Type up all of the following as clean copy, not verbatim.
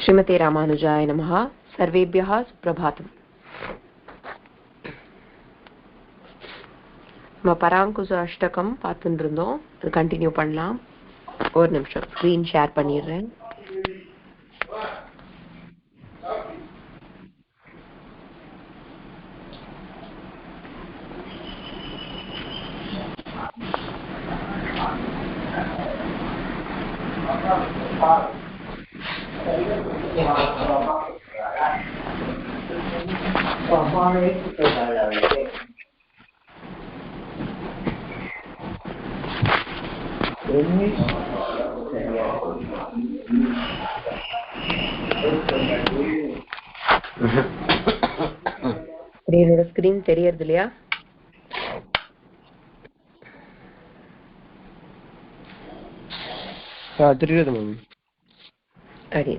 श्रीमते रामानुजाय नमः। सर्वेभ्यः सुप्रभातम्। நம்ம பராங்குச அஷ்டகம் பார்த்துட்டு இருந்தோம். அது கண்டினியூ பண்ணலாம். ஒரு நிமிஷம் ஸ்க்ரீன் ஷேர் பண்ணிடுறேன். என்னோட ஸ்கிரீன் தெரியறது இல்லையா? தெரியுது மேம். சரி,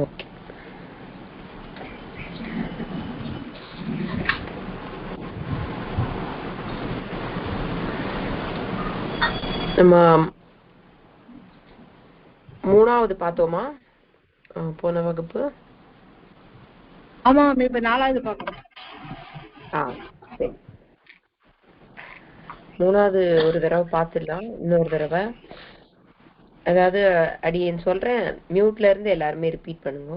ஓகே. நம்ம மூணாவது பார்த்தோமா போன வகுப்பு? ஆமா, இப்ப நாலாவது பார்க்கணும். சரி, மூணாவது ஒரு தடவை பார்த்துடலாம். இன்னொரு தடவை அதாவது அடியேன் சொல்றேன், மியூட்ல இருந்து எல்லாருமே ரிப்பீட் பண்ணுங்க.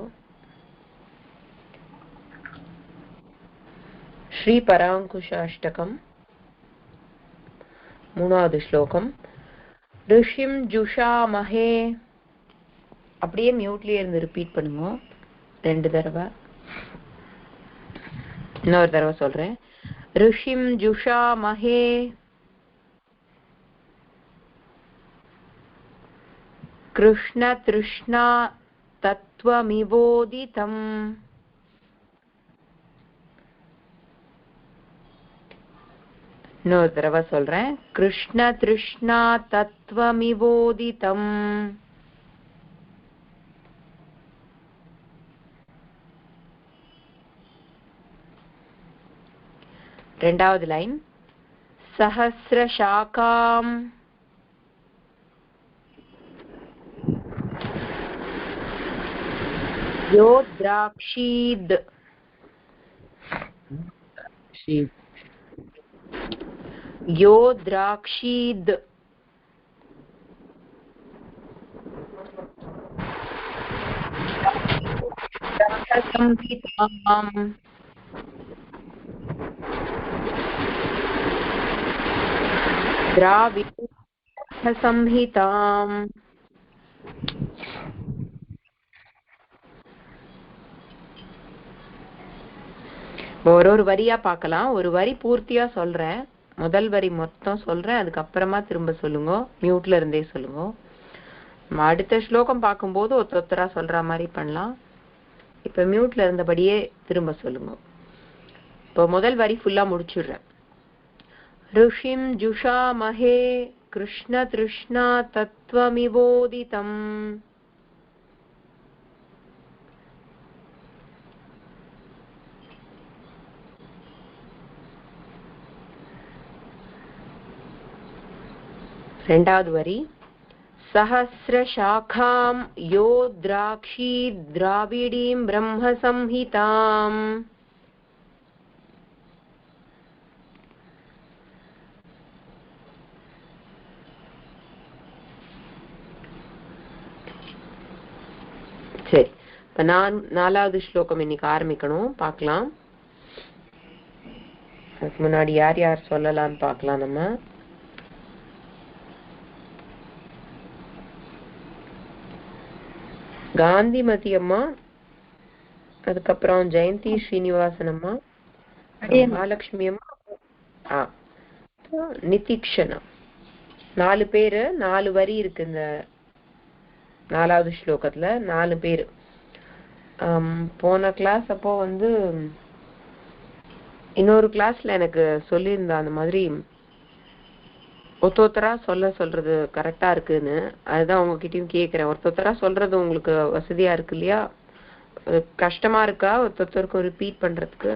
ஸ்ரீ பராங்குஷாஷ்டகம் மூணாவது ஸ்லோகம். ரிஷிம் ஜுஷாமஹே. அப்படியே மியூட்லயே இருந்து ரிப்பீட் பண்ணுங்க 2 தடவை. இன்னொரு தடவை சொல்றேன். ரிஷிம் ஜுஷாமஹே. கிருஷ்ண திருஷ்ணா தத்வமிவோதிதம். இன்னொரு தடவை சொல்றேன். கிருஷ்ண திருஷ்ணா தத்வமிவோதிதம். ரெண்டாவது லைன். சஹஸ்ரசாகாம். யோ திராக்ஷீத். யோ திராக்ஷீத். சம்ஹிதாம். திராவிட சம்ஹிதாம். ஒரு வரியா பார்க்கலாம். ஒரு வரி பூர்த்தியா சொல்றேன். முதல் வரி மொத்தம் சொல்றேன், அதுக்கப்புறமா திரும்ப சொல்லுங்க. மியூட்ல இருந்தே சொல்லுங்க. நம்ம அடுத்த ஸ்லோகம் பார்க்கும்போது ஒருத்தரா சொல்ற மாதிரி பண்ணலாம். இப்ப மியூட்ல இருந்தபடியே திரும்ப சொல்லுங்க. இப்போ முதல் வரி ஃபுல்லா முடிச்சுடுறேன். ருஷிம் ஜுஷாமஹே கிருஷ்ண திருஷ்ணா தத்வமிவோதிதம். ரெண்டாவது வரி. சஹஸ்ரசாகாம் யோ திராக்ஷீத் திராவிடீம் பிரம்ம சம்ஹிதாம். சரி, இப்ப நாலாவது ஸ்லோகம் இன்னைக்கு ஆரம்பிக்கணும். பார்க்கலாம். அதுக்கு முன்னாடி யார் யார் சொல்லலாம்னு பார்க்கலாம். நம்ம காந்திமதி அம்மா, அதுக்கப்புறம் ஜெயந்தி ஸ்ரீனிவாசன் அம்மா, மகாலட்சுமி அம்மா, நிதிக்ஷனா. 4 பேரு. 4 வரி இருக்கு இந்த 4வது ஸ்லோகத்துல. 4 பேரு. போன கிளாஸ் அப்போ இன்னொரு கிளாஸ்ல எனக்கு சொல்லியிருந்தா அந்த மாதிரி ஒருத்தரா சொல்றது கரெக்டா இருக்குன்னு. அதுதான் உங்ககிட்டயும் கேக்குறேன். ஒருத்தரா சொல்றது உங்களுக்கு வசதியா இருக்கு இல்லையா? கஷ்டமா இருக்கா ஒருத்தருக்கும் ரிப்பீட் பண்றதுக்கு?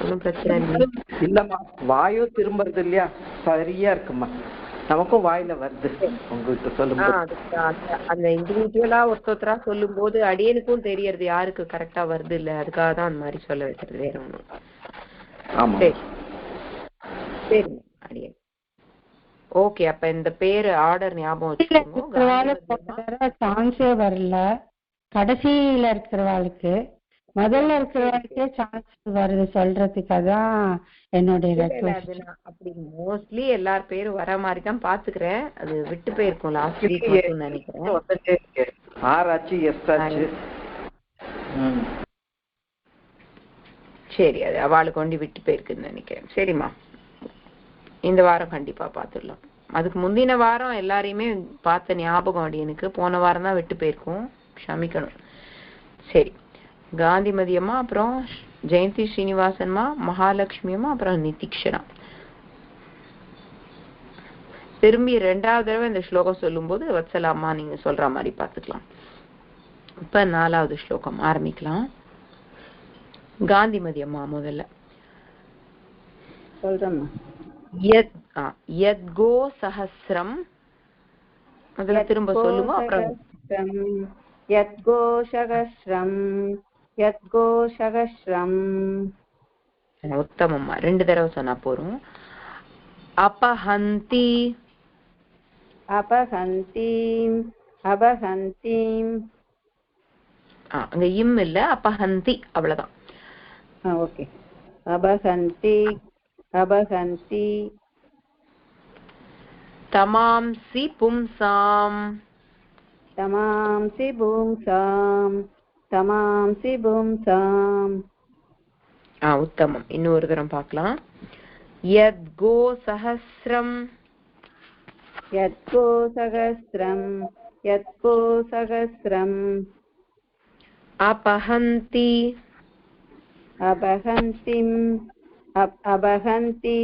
ஒன்றும் பிரச்சனை இல்லை. இல்லம்மா, வாயோ திரும்புறது இல்லையா? சரியா இருக்குமா? நமக்கும் வாயில வருது உங்ககிட்ட சொல்லும்போது. அந்த இண்டிவிஜுவலா ஒருத்தரா சொல்லும் போது அடியனுக்கும் தெரியறது யாருக்கு கரெக்டா வருது இல்ல, அதுக்காக தான் அந்த மாதிரி சொல்ல வைக்கிறது, வேற ஒண்ணும். சரி அடியன். ஓகே, அப்ப இந்த பேரு ஆர்டர் ஞாபகம் வச்சுக்கோங்க. சான்ஸே வரல, கடைசியில இருக்கிறவாளுக்கு முதல்ல இருக்கிறவாளுக்கே சான்ஸ் வருது சொல்றதுக்கு. அதான் என்னுடைய ரெக்வெஸ்ட். அப்படி மோஸ்ட்லி எல்லார் பேரும் வர மாதிரி தான் பாத்துக்கிறேன். அது விட்டு போயிருக்கும் லாஸ்ட் வீக் மட்டும் நினைக்கிறேன். ஆராய்ச்சி எஸ் ஆச்சு. சரி, அது அவளுக்கு கொண்டு விட்டு போயிருக்குன்னு நினைக்கிறேன். சரிம்மா, இந்த வாரம் கண்டிப்பா பாத்துடலாம். அதுக்கு முந்தின வாரம் எல்லாரையுமே பார்த்த ஞாபகம் அடி எனக்கு, போன வாரம் தான் விட்டு போயிருக்கோம், க்ஷமிக்கணும். சரி, காந்திமதி அம்மா, அப்புறம் ஜெயந்தி ஸ்ரீனிவாசன்மா, மகாலட்சுமி அம்மா, அப்புறம் நிதிக்ஷனா. திரும்பி 2வது தடவை இந்த ஸ்லோகம் சொல்லும் போது வத்சலா அம்மா நீங்க சொல்ற மாதிரி பாத்துக்கலாம். இப்ப 4வது ஸ்லோகம் ஆரம்பிக்கலாம். காந்திமதி அம்மா முதல்ல சொல்றேம்மா. யத்கோ சஹஸ்ரம், முதல்ல திரும்ப சொல்லுங்க. அப்புறம் யத்கோ சஹஸ்ரம், யத்கோ சஹஸ்ரம். உத்தமம்மா, 2 தடவை சொன்னா போறோம். அபஹந்தி, அபஹந்தீம், அபஹந்தீம். அங்க இம் இல்ல, அபஹந்தி அவ்வளவுதான். ஓகே. அபஹந்தி, அபஹந்தி. தமாம்சி பும்சாம், தமாம்சி பும்சாம், தமாம்சி பும்சாம். உத்தமம். இன்னொரு தரம் பார்க்கலாம். யத்கோ சஹஸ்ரம், யத்கோ சஹஸ்ரம், யத்கோ சஹஸ்ரம். அபஹந்தி, அபஹந்திம், அபஹந்தி.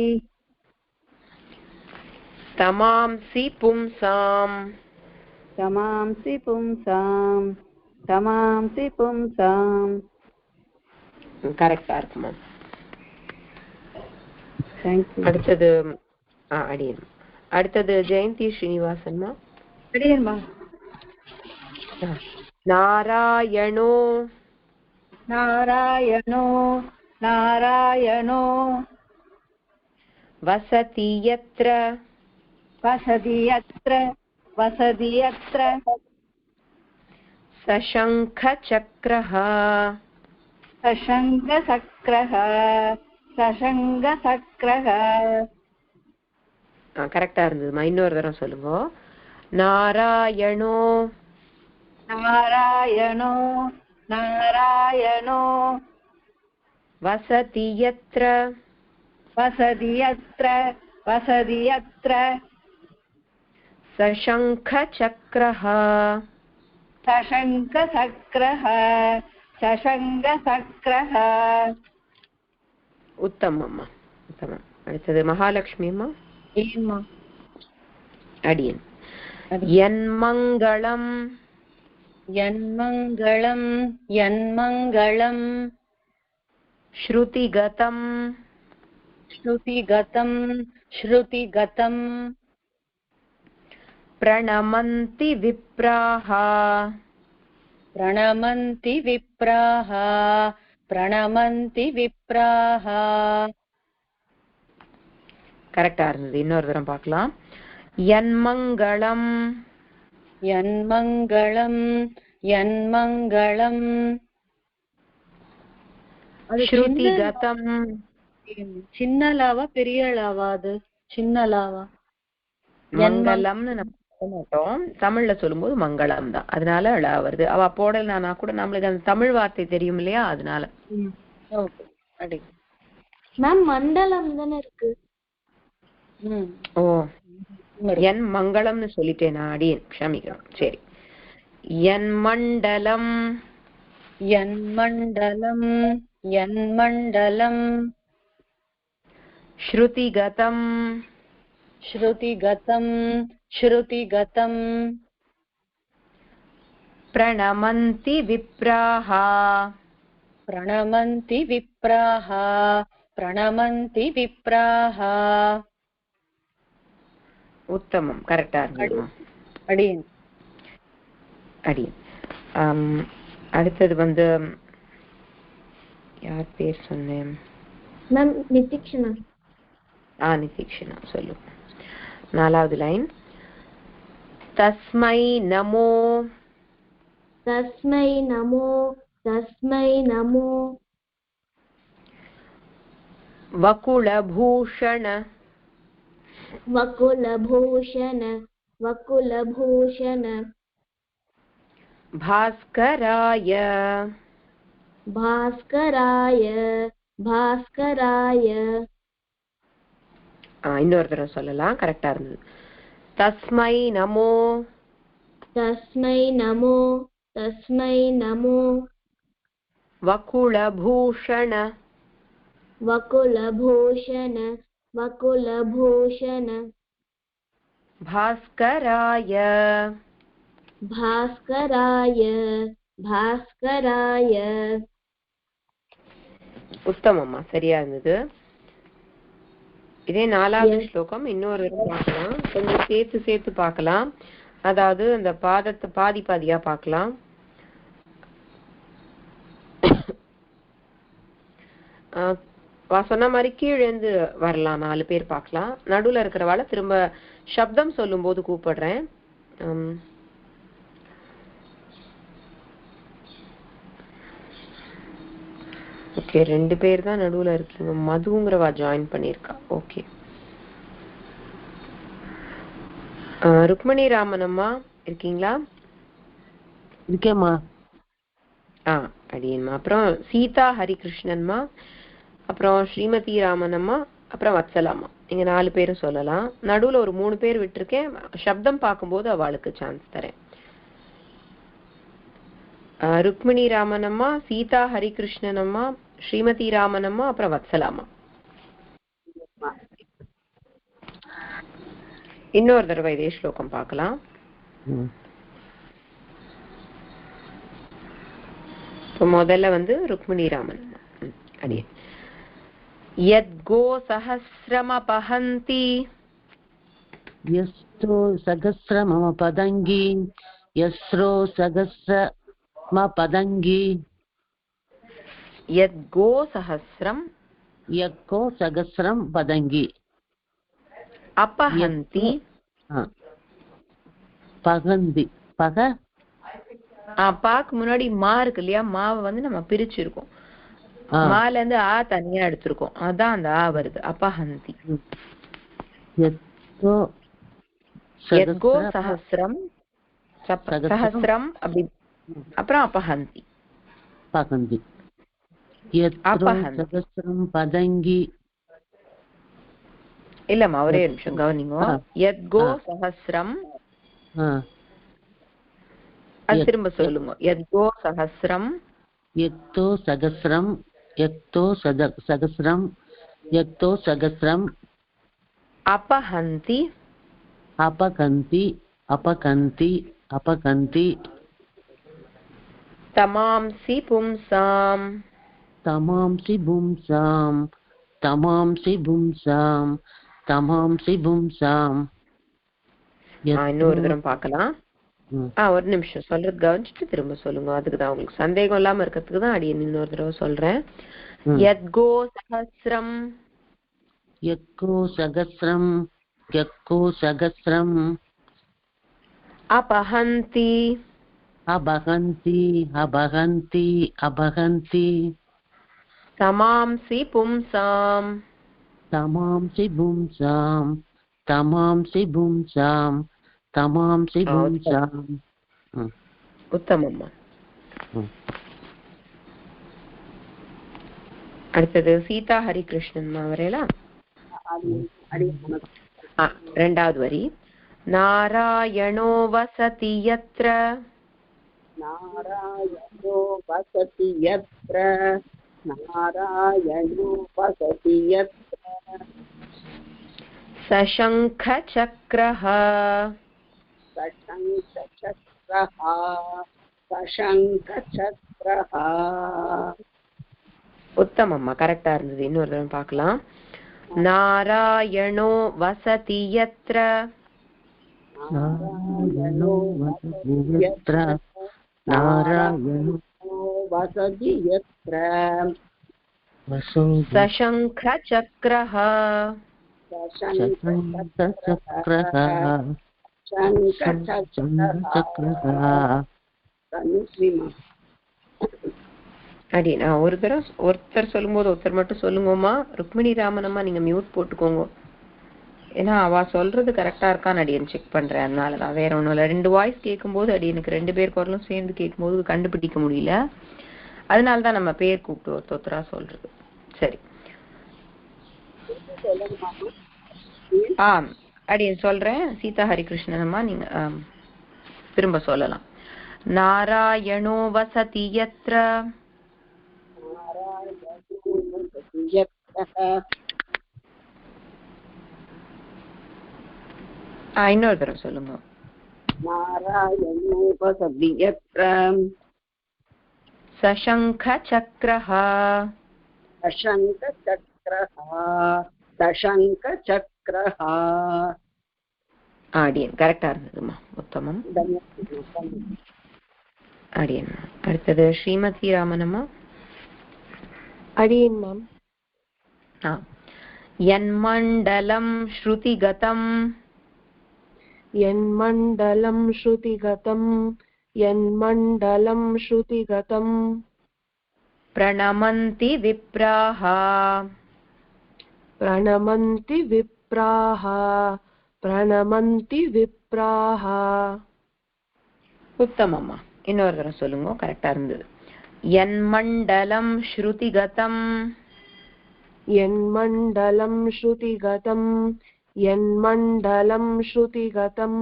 தமாம்சி பும்சாம், தமாம்சி பும்சாம், தமாம்சி பும்சாம். கரெக்டா இருக்குமா? அடுத்தது அடியன். அடுத்தது ஜெயந்தி ஸ்ரீனிவாசன்மா. அடியன்மா. நாராயணோ, நாராயணோ, நாராயணோ. வசதி யத்ர, வசதி யத்ர, வசதி யத்ர. சசங்க சக்ரஹ, சசங்க சக்ரஹ, சசங்க சக்ரஹ. கரெக்டா இருந்ததுமா. இன்னொரு தரம் சொல்லுங்க. நாராயணோ, நாராயணோ, நாராயணோ. வசதி யத்ர, வசதி யத்ர, வசதி யத்ர. சசங்க சக்ரஹ, சசங்க சக்ரஹ, சசங்க சக்ரஹ. உத்தமம்மா, உத்தமம். அடுத்தது மகாலட்சுமி அம்மா. ஏம்மா? அடியன். யன்மங்களம், யன்மங்களம், யன்மங்களம். ஸ்ருதிகதம், ஸ்ருதிகதம், ஸ்ருதிகதம். பிரணமந்தி விப்ராஹ, பிரணமந்தி விப்ராஹ, பிரணமந்தி விப்ராஹ. கரெக்டா இருந்தது. இன்னொரு தரம் பார்க்கலாம். யன்மங்களம், யன்மங்களம், யன்மங்களம். ஸ்ருதிகதம். சின்ன லாவா பெரிய லாவா? அது சின்ன லாவா? மங்களம்னு நம்ம சொல்ல மாட்டோம், தமிழ்ல சொல்லும்போது மங்களம் தான், அதனால ழ வருது. அவ போடலனா கூட நம்மளுக்கு அந்த தமிழ் வார்த்தை தெரியும் இல்லையா, அதனால. மேம் மண்டலம் தானே இருக்கு. ஓ, என் மங்களம்னு சொல்லிட்டேனா அடியேன், க்ஷமிக்கணும். சரி, என் மண்டலம், என் மண்டலம், என் மண்டலம். ஸ்ருதிகதம், ஸ்ருதிகதம், ஸ்ருதிகதம். பிரணமந்தி விப்ராஹ, பிரணமந்தி விப்ராஹ, பிரணமந்தி விப்ராஹ. உத்தமம், கரெக்டா இருந்ததுமா. அடியேன் அடியேன். அடுத்தது வந்து யார் பேர் சொன்னேன்? மேம் நிதிக்ஷனா. நிதிக்ஷனா சொல்லு. 4வது லைன். தஸ்மை நமோ. தஸ்மை நமோ. தஸ்மை நமோ. வகுளபூஷண. வகுலபூஷண. வகுலபூஷண. பாஸ்கராய. பாஸ்கராய. பாஸ்கராய. இன்னொரு தடவை சொல்லலாம், கரெக்டா இருந்தது. தஸ்மை நமோ. தஸ்மை நமோ. தஸ்மை நமோ. வகுளபூஷண. வகுலபூஷண. வகுலபூஷண. பாஸ்கராய. பாஸ்கராய. பாஸ்கராய. உத்தமம்மா, சரியா இருந்தது. இதே 4வது ஸ்லோகம் இன்னொரு பார்க்கலாம், கொஞ்சம் சேர்த்து பார்க்கலாம். அதாவது அந்த பாதத்தை பாதி பாதியா பார்க்கலாம். சொன்ன மாதிரி கீழேந்து வரலாம், 4 பேர் பார்க்கலாம். நடுவுல இருக்கிறவாள திரும்ப சப்தம் சொல்லும் போது கூப்பிடுறேன். ஓகே, 2 பேர் தான் நடுவுல இருக்கீங்க. மதுங்கிறவா ஜாயின் பண்ணிருக்கா. ஓகே, ருக்மணி ராமனம்மா இருக்கீங்களா? இருக்கேம்மா. அடியன்மா. அப்புறம் சீதா ஹரிகிருஷ்ணன்மா, அப்புறம் ஸ்ரீமதி ராமனம்மா, அப்புறம் வத்சலாமா. நீங்க 4 பேரும் சொல்லலாம். நடுவுல ஒரு 3 பேர் விட்டுருக்கேன். சப்தம் பார்க்கும்போது அவளுக்கு சான்ஸ் தரேன். ருக்மிணி ராமனம்மா, சீதா ஹரிகிருஷ்ணனம்மா, ஸ்ரீமதி ராமனம்மா, அப்புறம் வத்சலாமா. இன்னொரு தடவை இதே ஸ்லோகம் பார்க்கலாம். முதல்ல வந்து ருக்மிணி ராமனம்மா. அடியே. யத்கோ சஹஸ்ரமபஹந்தி. யஸ்ரோ சகஸ்ரமபதங்கி. யஸ்ரோ சகஸ்ரமபதங்கி. யத்கோ சஹஸ்ரம். யக்கோ சகஸ்ரம் பதங்கி. அபஹந்தி. பகந்தி. பக பாக்கு முன்னாடி மா இருக்கு இல்லையா, மாவை வந்து நம்ம பிரிச்சிருக்கோம். மால இருந்து ஆ தனியா எடுத்திருக்கோம், அதான் அந்த ஆ வருது. அபஹந்தி. யத்கோ சஹஸ்ரம். சஹஸ்ரம் அப்படி, அப்புறம் அபஹந்தி. பகந்தி. யத்ரோ சகஸ்ரம் பதங்கி. இல்லம்மா, ஒரே நிமிஷம் கவனிங்க. யத்கோ சஹஸ்ரம். அது திரும்ப சொல்லுங்க. யத்கோ சஹஸ்ரம். யக்தோ சகஸ்ரம். யக்தோ சகஸ்ரம். யக்தோ சகஸ்ரம். அபஹந்தி. அபகந்தி. அபகந்தி. அபகந்தி. தமாம்சி பும்சாம். தமாம்சி பும்சாம். தமாம்சி பும்சாம். தமாம்சி பும்சாம். இன்னொரு தரம் பார்க்கலாம். ஒரு நிமிஷம் சொல்றது கவனிச்சுட்டு திரும்ப சொல்லுங்க. அதுக்குதான் உங்களுக்கு சந்தேகம் இல்லாம இருக்கிறதுக்கு தான் அடியே இன்னொரு தடவை சொல்றேன். யத்கோ சஹஸ்ரம். யக்கோ சகஸ்ரம். யக்கோ சகஸ்ரம். அபஹந்தி. அபஹந்தி. அபஹந்தி. அபஹந்தி. தமாம்சி பும்சாம். தமாம்சி பும்சாம். தமாம்சி பும்சாம். தமாம்சி பும்சாம். உத்தமம்மா. அடுத்தது சீதா ஹரிகிருஷ்ணன் வரையில 2வது வரி. நாராயணோ வசதி யத்ர. நாராயணோ வசதி யத்ர. நாராயணோ வசதி யத்ர. சசங்க சக்ரஹ. சசங்க சக்ரஹ. சசங்க சக்ரஹ. உத்தமம்மா, கரெக்டா இருந்தது. இன்னொரு தடவை பார்க்கலாம். நாராயணோ வசதி யத்ர. नारायणो वसति यत्र नारायणो वसति यत्र सशङ्खचक्रः அடி நான் ஒருத்தர் சொல்லும்போது ஒருத்தர் மட்டும் சொல்லுங்கம்மா. ருக்மிணி ராமனம்மா நீங்க மியூட் போட்டுக்கோங்க. ஏன்னா அவ சொல்றது கரெக்டா இருக்கான்னு அடியன் செக் பண்றேன். அதனாலதான், வேற ஒண்ணும் இல்ல. 2 வாய்ஸ் கேட்கும்போது அடியனுக்கு 2 பேர் குரலும் சேர்ந்து கேட்கும்போது கண்டுபிடிக்க முடியல. அதனாலதான் நம்ம பேர் கூப்பிட்டு ஒருத்தரா சொல்றது. சரி, அடியன் சொல்றேன். சீதா ஹரிகிருஷ்ணனம்மா நீங்க திரும்ப சொல்லலாம். நாராயணோ வசதி யத்ர. இன்னொரு தடவை சொல்லுங்க. நாராயணோ வசதி யத்ர சசங்கசக்ரஹ. சசங்கசக்ரஹ. அடியன் கரெக்டா இருந்ததுமா. உத்தமம். அடியன். அடுத்தது ஸ்ரீமதி ராமனம்மா. அடியன் மேம். யன்மண்டலம் ஸ்ருதிகதம். யன்மண்டலம் ஸ்ருதிகதம். யன்மண்டலம் ஸ்ருதிகதம். பிரணமந்தி விப்ராஹ. பிரணமந்தி விப்ராஹ. பிரணமந்தி விப்ராஹ. உத்தமம்மா. இன்னொரு தடவை சொல்லுங்க. கரெக்டா இருந்தது. யன்மண்டலம் ஸ்ருதிகதம். யன்மண்டலம் ஸ்ருதிகதம். யன்மண்டலம் ஸ்ருதிகதம்.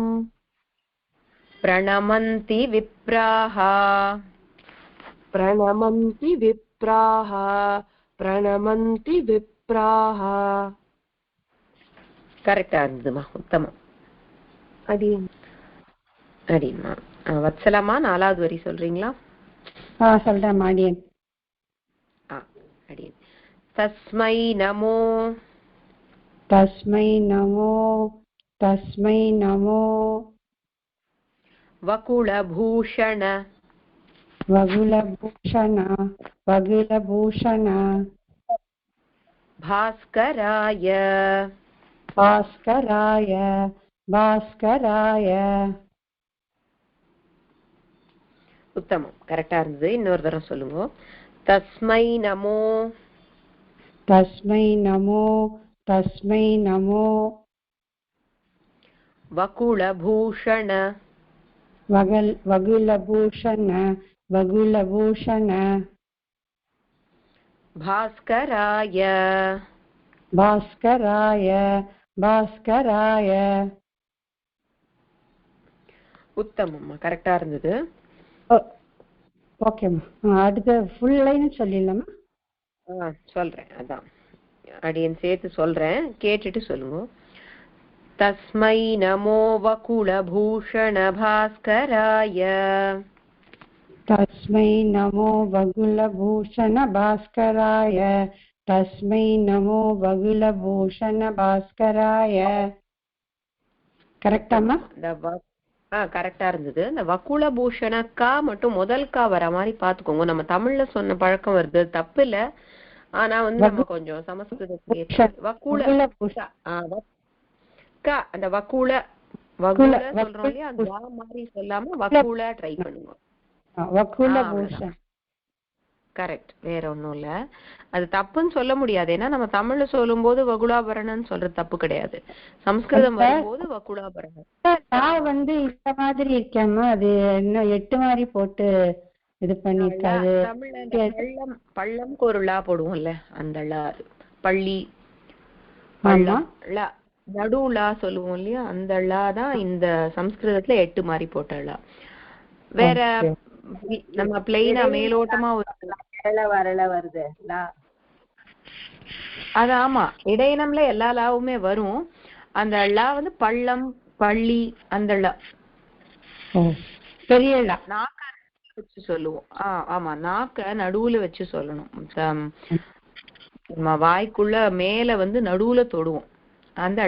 பிரணமந்தி விப்ராஹ. பிரணமந்தி விப்ராஹ. பிரணமந்தி விப்ராஹ. கரெக்டா இருந்ததுமா. உத்தமம். அடியன். அடியம்மா. வத்சலம்மா 4வது வரி சொல்றீங்களா? சொல்றேன் அடியன். அடியன். தஸ்மை நமோ. தஸ்மை நமோ. தஸ்மை நமோ. வகுளபூஷண. வகுலபூஷண. வகுலபூஷண. பாஸ்கராய. பாஸ்கராய. பாஸ்கராய. உத்தமம். கரெக்டா இருந்தது. இன்னொரு தடவை சொல்லுங்க. தஸ்மை நமோ. தஸ்மை நமோ. தஸ்மை நமோ. வகுளபூஷண. வகுலபூஷண. வகுலபூஷண. பாஸ்கராய. பாஸ்கராய. பாஸ்கராய. உத்தமம்மா. கரெக்டா இருந்தது. ஓகேம்மா. அடுத்த ஃபுல் லைன் சொல்லிடலாமா? சொல்றேன். அதான் அடியன் சேர்த்து சொல்றேன், கேட்டுட்டு சொல்லுங்க. தஸ்மை நமோ வகுளபூஷண பாஸ்கராய. தஸ்மை நமோ வகுலபூஷண பாஸ்கராய. தஸ்மை நமோ வகுலபூஷண பாஸ்கராய. கரெக்டாமா? கரெக்டா இருந்தது. இந்த வகுளபூஷண கா மட்டும் முதல் கா வர மாதிரி பாத்துக்கோங்க. நம்ம தமிழ்ல சொன்ன பழக்கம் வருது, தப்பு இல்ல. ஆனா நம்ம கொஞ்சம் சமஸ்கிருதத்துல வகுள அந்த வகுள வகுள சொல்றோம் இல்லையா, அந்த மாதிரி சொல்லாம வகுள ட்ரை பண்ணுங்க. கரெக்ட். வேற ஒண்ணும் இல்ல. அது தப்புன்னு சொல்ல முடியாது. ஏன்னா நம்ம தமிழ்ல சொல்லும் போது வகுளாபரணம் சொல்றது தப்பு கிடையாது. சமஸ்கிருதம் வரும்போது வகுளாபரணம். நான் இந்த மாதிரி இருக்கேம்மா, அது இன்னும் 8 மாதிரி போட்டு இது பண்ணிருக்காது. தமிழ்ல பள்ளம் பொருளா போடுவோம்ல, அந்த பள்ளி நடுவுலா சொல்லுவோம் இல்லையா, அந்த தான் இந்த சமஸ்கிருதத்துல 8 மாதிரி போட்ட. வேற நம்ம பிளைனா மேலோட்டமா வருது. அது ஆமா, இடையினம்ல எல்லா லாவுமே வரும். அந்த லா பள்ளம் பள்ளி அந்த பெரிய நாக்க வச்சு சொல்லுவோம். ஆமா, நாக்க நடுவுல வச்சு சொல்லணும். நம்ம வாய்க்குள்ள மேல நடுவுல தொடுவோம் அந்த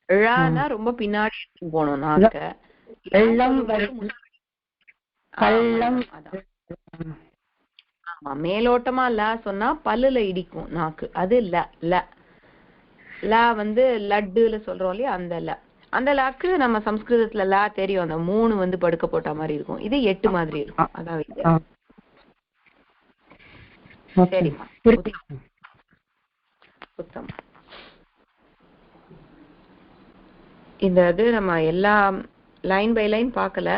ழனா ரொம்ப பின்னாடி எடுத்து போகணும் நாக்க. வெள்ளம் கள்ளம். ஆமா, மேலோட்டமா ல சொன்னா பல்லுல இடிக்கும் நாக்கு, அது ல. ல ல வந்து லட்டுல சொல்றோம் இல்லையா, அந்த ல. அந்த லாக்கு நம்ம சம்ஸ்கிருதத்துல ல தெரியும், அந்த 3 வந்து படுக்க போட்ட மாதிரி இருக்கும், இது 8 மாதிரி இருக்கும். அதான் வித்தியாசம். சரிம்மா, உத்தமம். இந்த இது நம்ம எல்லா லைன் பை லைன் பார்க்கல,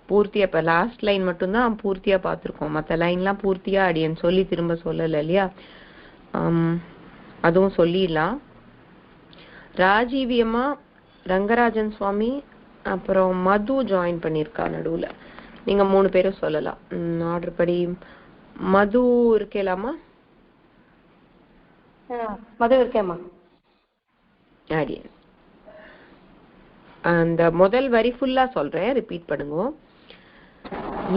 பூர்த்தியா இப்ப லாஸ்ட் லைன் மட்டும்தான் பூர்த்தியா பார்த்திருக்கோம். மற்ற லைன்லாம் பூர்த்தியா அடியன் சொல்லி திரும்ப சொல்லல இல்லையா, அதுவும் சொல்லிடலாம். ராஜீவி அம்மா, ரங்கராஜன் சுவாமி, அப்புறம் மது ஜாயின் பண்ணிருக்கா நடுவுல. நீங்க 3 பேரும் சொல்லலாம் ஆர்டர் படி. மது இருக்கலாமா? மது இருக்கேம்மா. அடியன் அந்த முதல் வரி ஃபுல்லா சொல்றேன், ரிப்பீட் பண்ணுங்க.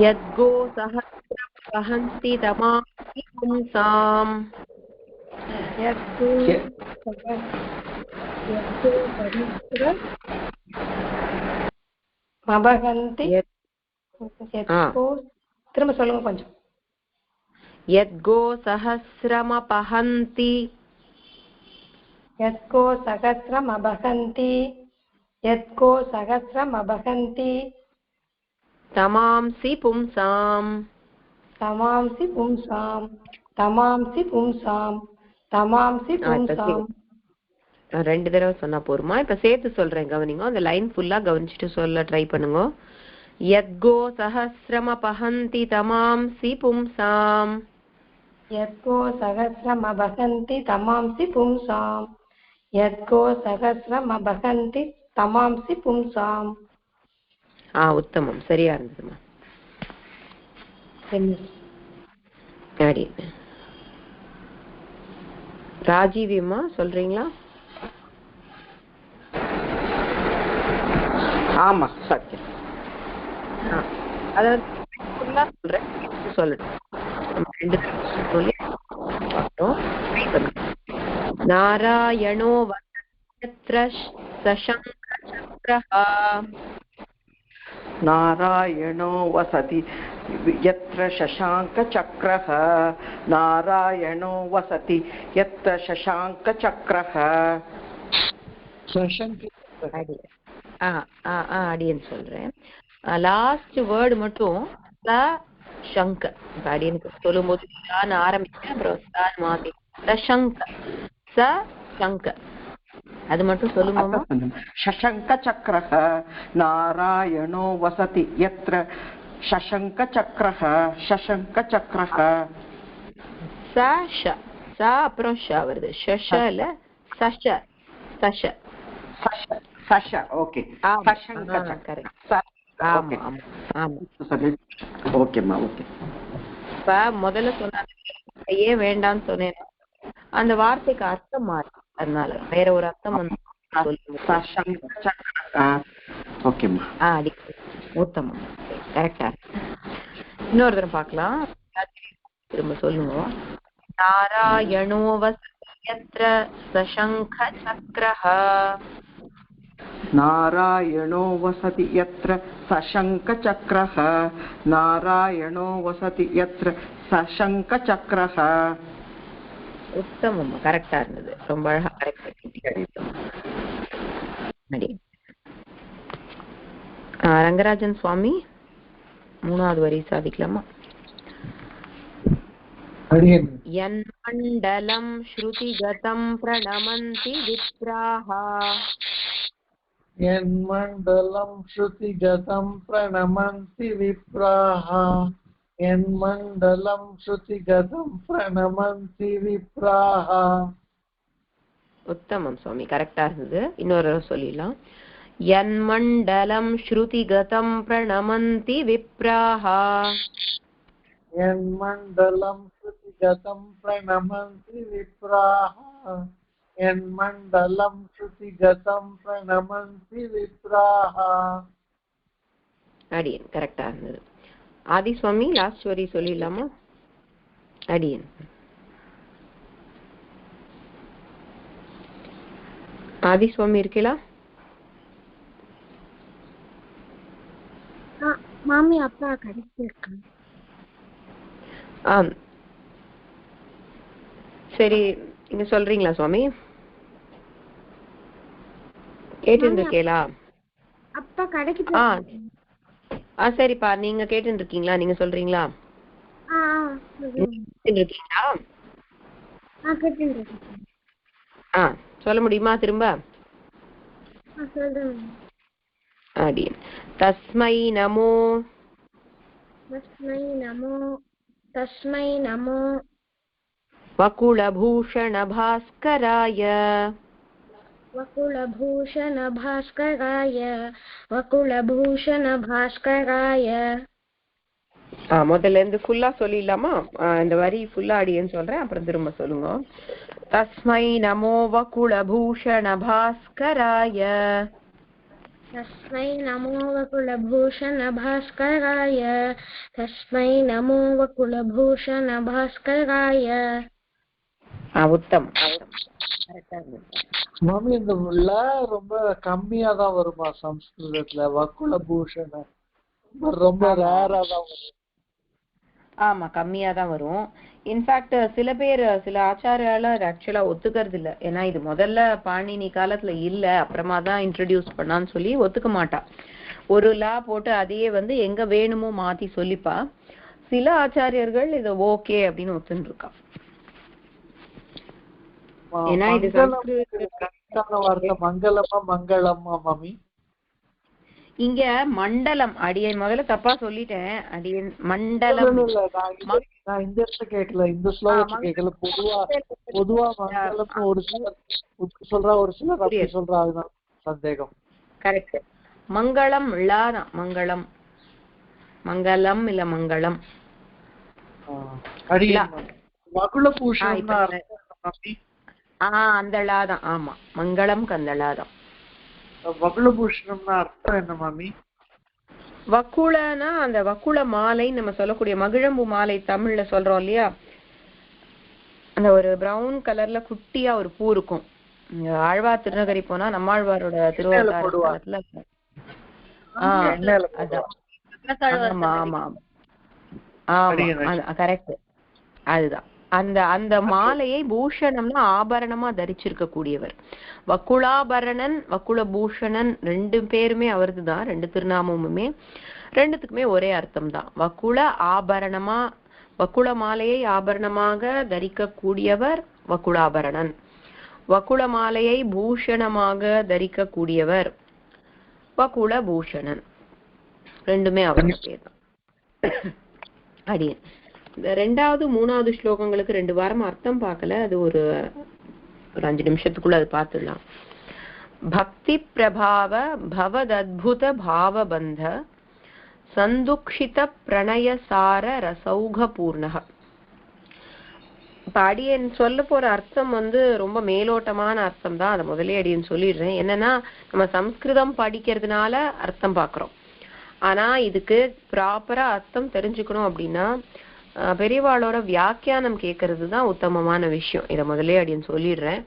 யத்கோ சஹஸ்ரஹந்தி தமாசி பும்சாம். மபகந்தி. திரும்ப சொல்லுங்க கொஞ்சம். யத்கோ சஹஸ்ரமபஹந்தி. யத்கோ சஹஸ்ரமபஹந்தி. யத்கோ சஹஸ்ரமபஹந்தி. தமாம்சி பும்சாம். தமாம்சி பும்சாம். தமாம்சி பும்சாம். தமாம்சி பும்சாம். 2 தடவை சொன்னா போருமா? இப்ப சேர்த்து சொல்றேன், கவனிங்க. அந்த லைன் ஃபுல்லா கவனிச்சுட்டு சொல்ல ட்ரை பண்ணுங்க. யத்கோ சஹஸ்ரமபஹந்தி தமாம்சி பும்சாம். யத்கோ சஹஸ்ரமபஹந்தி தமாம்சி பும்சாம். யத்கோ சஹஸ்ரமபஹந்தி தமாம்சி பும்சாம். உத்தமம், சரியா இருந்ததுமா. சரி, ராஜீவியம்மா சொல்றீங்களா? ஆமா, சத்தியம். அதாவது சொல்றேன், சொல்லட்டும். நாராயணோ வசத்ர சசங்கசக்ரஹ. நாராயணோ வசதி யத்ர சசாங்க சக்ரஹ. நாராயணோ வசதி யத்ர சசாங்க சக்ரஹ. அடியன் சொல்றேன். லாஸ்ட் வேர்டு மட்டும் ச சங்க. அடியனுக்கு சொல்லும் போது ஆரம்பிச்சேன், அப்புறம் மாத்தி சங்க. ச சங்க, அது மட்டும் சொல்லுங்க. சசங்க சக்ரஹ. நாராயணோ வசதி யத்ர சசங்க சக்ரஹ. சசங்க சக்ரஹ. ச ஷ, ச அப்புறம் ஷ வருது. ஷஷல சஷ. சஷ சஷ. ஓகே, சசங்க சக்ரஹ. ஆமா ஆமா. ஓகேம்மா, ஓகே. இப்ப முதல்ல சொன்ன ஏன் வேண்டாம்னு சொன்னேன், அந்த வார்த்தைக்கு அர்த்தம் மாறி, அதனால வேற ஒரு அர்த்தம் வந்து உத்தமம். கரெக்டா. இன்னொரு தடவை பார்க்கலாம், திரும்ப சொல்லுங்க. நாராயணோ வசதி யத்ர சசங்க சக்ரஹ. நாராயணோ வசதி யத்ர சசங்க சக்ரஹ. நாராயணோ வசதி யத்ர சசங்க சக்ரஹ. உத்தமம், கரெக்டா இருந்தது, ரொம்ப அழகா கரெக்டா. ரங்கராஜன் சுவாமி 3வது வரி சாதிக்கலாமா? யன்மண்டலம் ஸ்ருதிகதம் பிரணமந்தி விப்ராஹ. यन्मण्डलं श्रुतिगतं प्रणमन्ति विप्राः. यन्मण्डलं श्रुतिगतं प्रणमन्ति विप्राः. உத்தமம் சுவாமி, கரெக்டா இருந்தது. இன்னொரு சொல்லிடலாம். யன்மண்டலம் ஸ்ருதிகதம் பிரணமந்தி விப்ராஹ. यन्मण्डलं श्रुतिगतं प्रणमन्ति विप्राः. यन्मण्डलं श्रुतिगतं प्रणमन्ति विप्राः. அடியன் கரெக்டா இருந்தது. ஆதி சுவாமி லாஸ்ட் வரி சொல்லிடலாமா? அடியன் ஆதிசுவாமி இருக்கீங்களா? மாமி அப்பா கிடைச்சிருக்காங்க. சரி, நீங்க சொல்றீங்களா சுவாமி? கேட்டு இருக்கீங்களா? அப்பா கடைக்கு சரிப்பா, நீங்க கேட்டு இருக்கீங்களா? நீங்க சொல்றீங்களா? இருக்கீங்களா? சொல்ல முடியுமா திரும்ப? தஸ்மை நமோ தஸ்மை நமோ தஸ்மை நமோ வகுளபூஷண பாஸ்கராய வகுளபூஷண பாஸ்கராய வகுளபூஷண பாஸ்கராய. முதல்ல இருந்து ஃபுல்லா சொல்லிடலாமா? இந்த வரி ஃபுல்லா அடியேன்னு சொல்றேன், அப்புறம் திரும்ப சொல்லுங்க. தஸ்மை நமோ வகுளபூஷண பாஸ்கராய தஸ்மை நமோ வகுளபூஷண பாஸ்கராய தஸ்மை நமோ வகுளபூஷண பாஸ்கராய. உத்தம். மாமி இந்த ரொம்ப கம்மியா தான் வருமா சம்ஸ்கிருதத்துல? வக்குல பூஷண ரொம்ப ரேரா தான் வரும். ஆமா, கம்மியா தான் வரும். இன்ஃபேக்ட் சில பேர், சில ஆச்சாரியால ஆக்சுவலா ஒத்துக்கிறது இல்ல. ஏன்னா இது முதல்ல பாணினி காலத்துல இல்ல, அப்புறமா தான் இன்ட்ரடியூஸ் பண்ணான்னு சொல்லி ஒத்துக்க மாட்டா. ஒரு லா போட்டு அதையே எங்க வேணுமோ மாத்தி சொல்லிப்பா. சில ஆச்சாரியர்கள் இது ஓகே அப்படின்னு ஒத்துன்னு இருக்கா. ஏன்னா இது வார்த்தை மங்களமா மங்களமா மாமி? இங்க மண்டலம், அடியன் முதல்ல தப்பா சொல்லிட்டேன். அடியன் மண்டலம் நான் இந்த இடத்துல கேட்கல, இந்த ஸ்லோகத்துல கேட்கல. பொதுவா மங்களம் ஒரு சிலர் சொல்றா, ஒரு சிலர் அப்படி சொல்றா, அதுதான் சந்தேகம். கரெக்ட். மங்களம் லாதான், மங்களம் மங்களம் இல்ல மங்களம். வகுள பூஷணம் அந்த லாதான். ஆமா, மங்களம் கந்தலாதான். வகுளபூஷணம்னா அர்த்தம் என்ன மாமி? வக்குளனா அந்த வக்குள மாலை நம்ம சொல்லக்கூடிய மகிழம்பூ மாலை தமிழ்ல சொல்றோம் இல்லையா? அந்த ஒரு பிரவுன் கலர்ல குட்டியா ஒரு பூ இருக்கும். ஆழ்வார் திருநகரி போனா நம்மாழ்வாரோட திருவாரூரத்துல கரெக்ட், அதுதான். அந்த அந்த மாலையை பூஷணம்னா ஆபரணமா தரிச்சிருக்க கூடியவர். வக்குளாபரணன் வக்குள பூஷணன் ரெண்டு பேருமே அவரது தான், ரெண்டு திருநாமமுமே. ரெண்டுத்துக்குமே ஒரே அர்த்தம் தான். வக்குள ஆபரணமா, வக்குள மாலையை ஆபரணமாக தரிக்க கூடியவர் வக்குளாபரணன். வக்குள மாலையை பூஷணமாக தரிக்க கூடியவர் வக்குள பூஷணன். ரெண்டுமே அவரது பேர் தான். அடியன் இந்த ரெண்டாவது மூணாவது ஸ்லோகங்களுக்கு 2 வாரம் அர்த்தம் பார்க்கல. அது ஒரு 5 நிமிஷத்துக்குள்ள அது பார்த்துடலாம். பக்தி பிரபாவ பவதத்புத பாவபந்த சந்துக்ஷித பிரணயசார ரசௌக பூர்ணக. இப்ப அடியன் சொல்ல போற அர்த்தம் ரொம்ப மேலோட்டமான அர்த்தம் தான். அதை முதலே அடியன் சொல்லிடுறேன். என்னன்னா, நம்ம சம்ஸ்கிருதம் படிக்கிறதுனால அர்த்தம் பார்க்கிறோம். ஆனா இதுக்கு ப்ராப்பரா அர்த்தம் தெரிஞ்சுக்கணும் அப்படின்னா பெரியவாளோட வியாக்கியானம் கேட்கறது தான் உத்தமமான விஷயம். இதை முதலே அடியன் சொல்லிடுறேன்.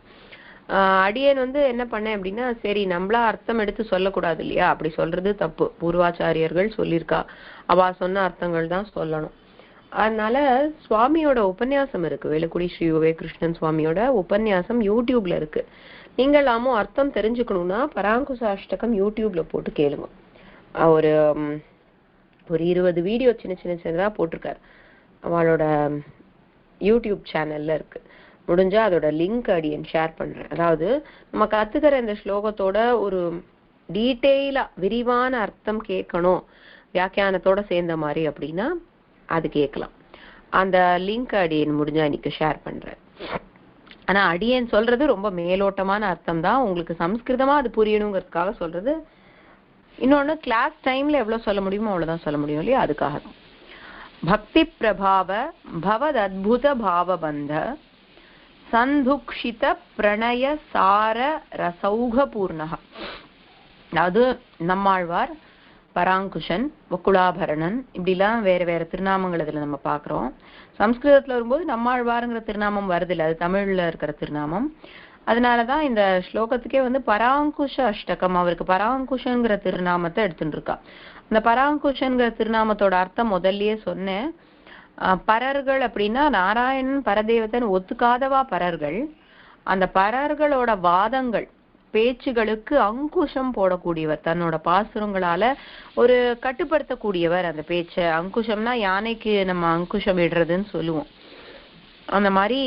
அடியன் என்ன பண்ணேன் அப்படின்னா, சரி நம்மளா அர்த்தம் எடுத்து சொல்லக்கூடாது இல்லையா, அப்படி சொல்றது தப்பு. பூர்வாச்சாரியர்கள் சொல்லியிருக்கா, அவ சொன்ன அர்த்தங்கள் தான் சொல்லணும். அதனால சுவாமியோட உபன்யாசம் இருக்கு, வேலுக்குடி ஸ்ரீ கிருஷ்ணன் சுவாமியோட உபன்யாசம் யூடியூப்ல இருக்கு. நீங்களாமும் அர்த்தம் தெரிஞ்சுக்கணும்னா பராங்குசாஷ்டகம் யூடியூப்ல போட்டு கேளுங்க. ஒரு 20 வீடியோ சின்னதா போட்டிருக்காரு, அவளோட யூடியூப் சேனல்ல இருக்கு. முடிஞ்சா அதோட லிங்க் அடியன் ஷேர் பண்றேன். அதாவது நம்ம கத்துக்கிற இந்த ஸ்லோகத்தோட ஒரு டீட்டெயிலா விரிவான அர்த்தம் கேட்கணும் வியாக்கியானத்தோட சேர்ந்த மாதிரி அப்படின்னா அது கேட்கலாம். அந்த லிங்க் அடியன் முடிஞ்சா இன்னைக்கு ஷேர் பண்றேன். ஆனா அடியன் சொல்றது ரொம்ப மேலோட்டமான அர்த்தம் தான். உங்களுக்கு சம்ஸ்கிருதமா அது புரியணுங்கிறதுக்காக சொல்றது. இன்னொன்னு, கிளாஸ் டைம்ல எவ்வளவு சொல்ல முடியுமோ அவ்வளவுதான் சொல்ல முடியும் இல்லையா, அதுக்காக. பக்தி பிரபாவ பவத் அத்புத பாவபந்த சந்துக்ஷித பிரணய சார ரசௌக பூர்ணக. அதாவது நம்மாழ்வார், பராங்குஷன், வக்குளாபரணன், இப்படிலாம் வேற வேற திருநாமங்கள் இதுல நம்ம பாக்குறோம். சம்ஸ்கிருதத்துல வரும்போது நம்மாழ்வாருங்கிற திருநாமம் வருது இல்லை, அது தமிழ்ல இருக்கிற திருநாமம். அதனாலதான் இந்த ஸ்லோகத்துக்கே வந்து பராங்குஷ அஷ்டகம், அவருக்கு பராங்குஷங்கிற திருநாமத்தை எடுத்துட்டு இருக்கா. அந்த பராங்குஷங்கிற திருநாமத்தோட அர்த்தம் முதல்லயே சொன்னேன். பரர்கள் அப்படின்னா நாராயணன் பரதேவதன் ஒத்துக்காதவா பரர்கள். அந்த பரர்களோட வாதங்கள் பேச்சுகளுக்கு அங்குஷம் போடக்கூடியவர், தன்னோட பாசுரங்களால ஒரு கட்டுப்படுத்தக்கூடியவர். அந்த பேச்ச அங்குஷம்னா யானைக்கு நம்ம அங்குஷம் விடுறதுன்னு சொல்லுவோம். அந்த மாதிரி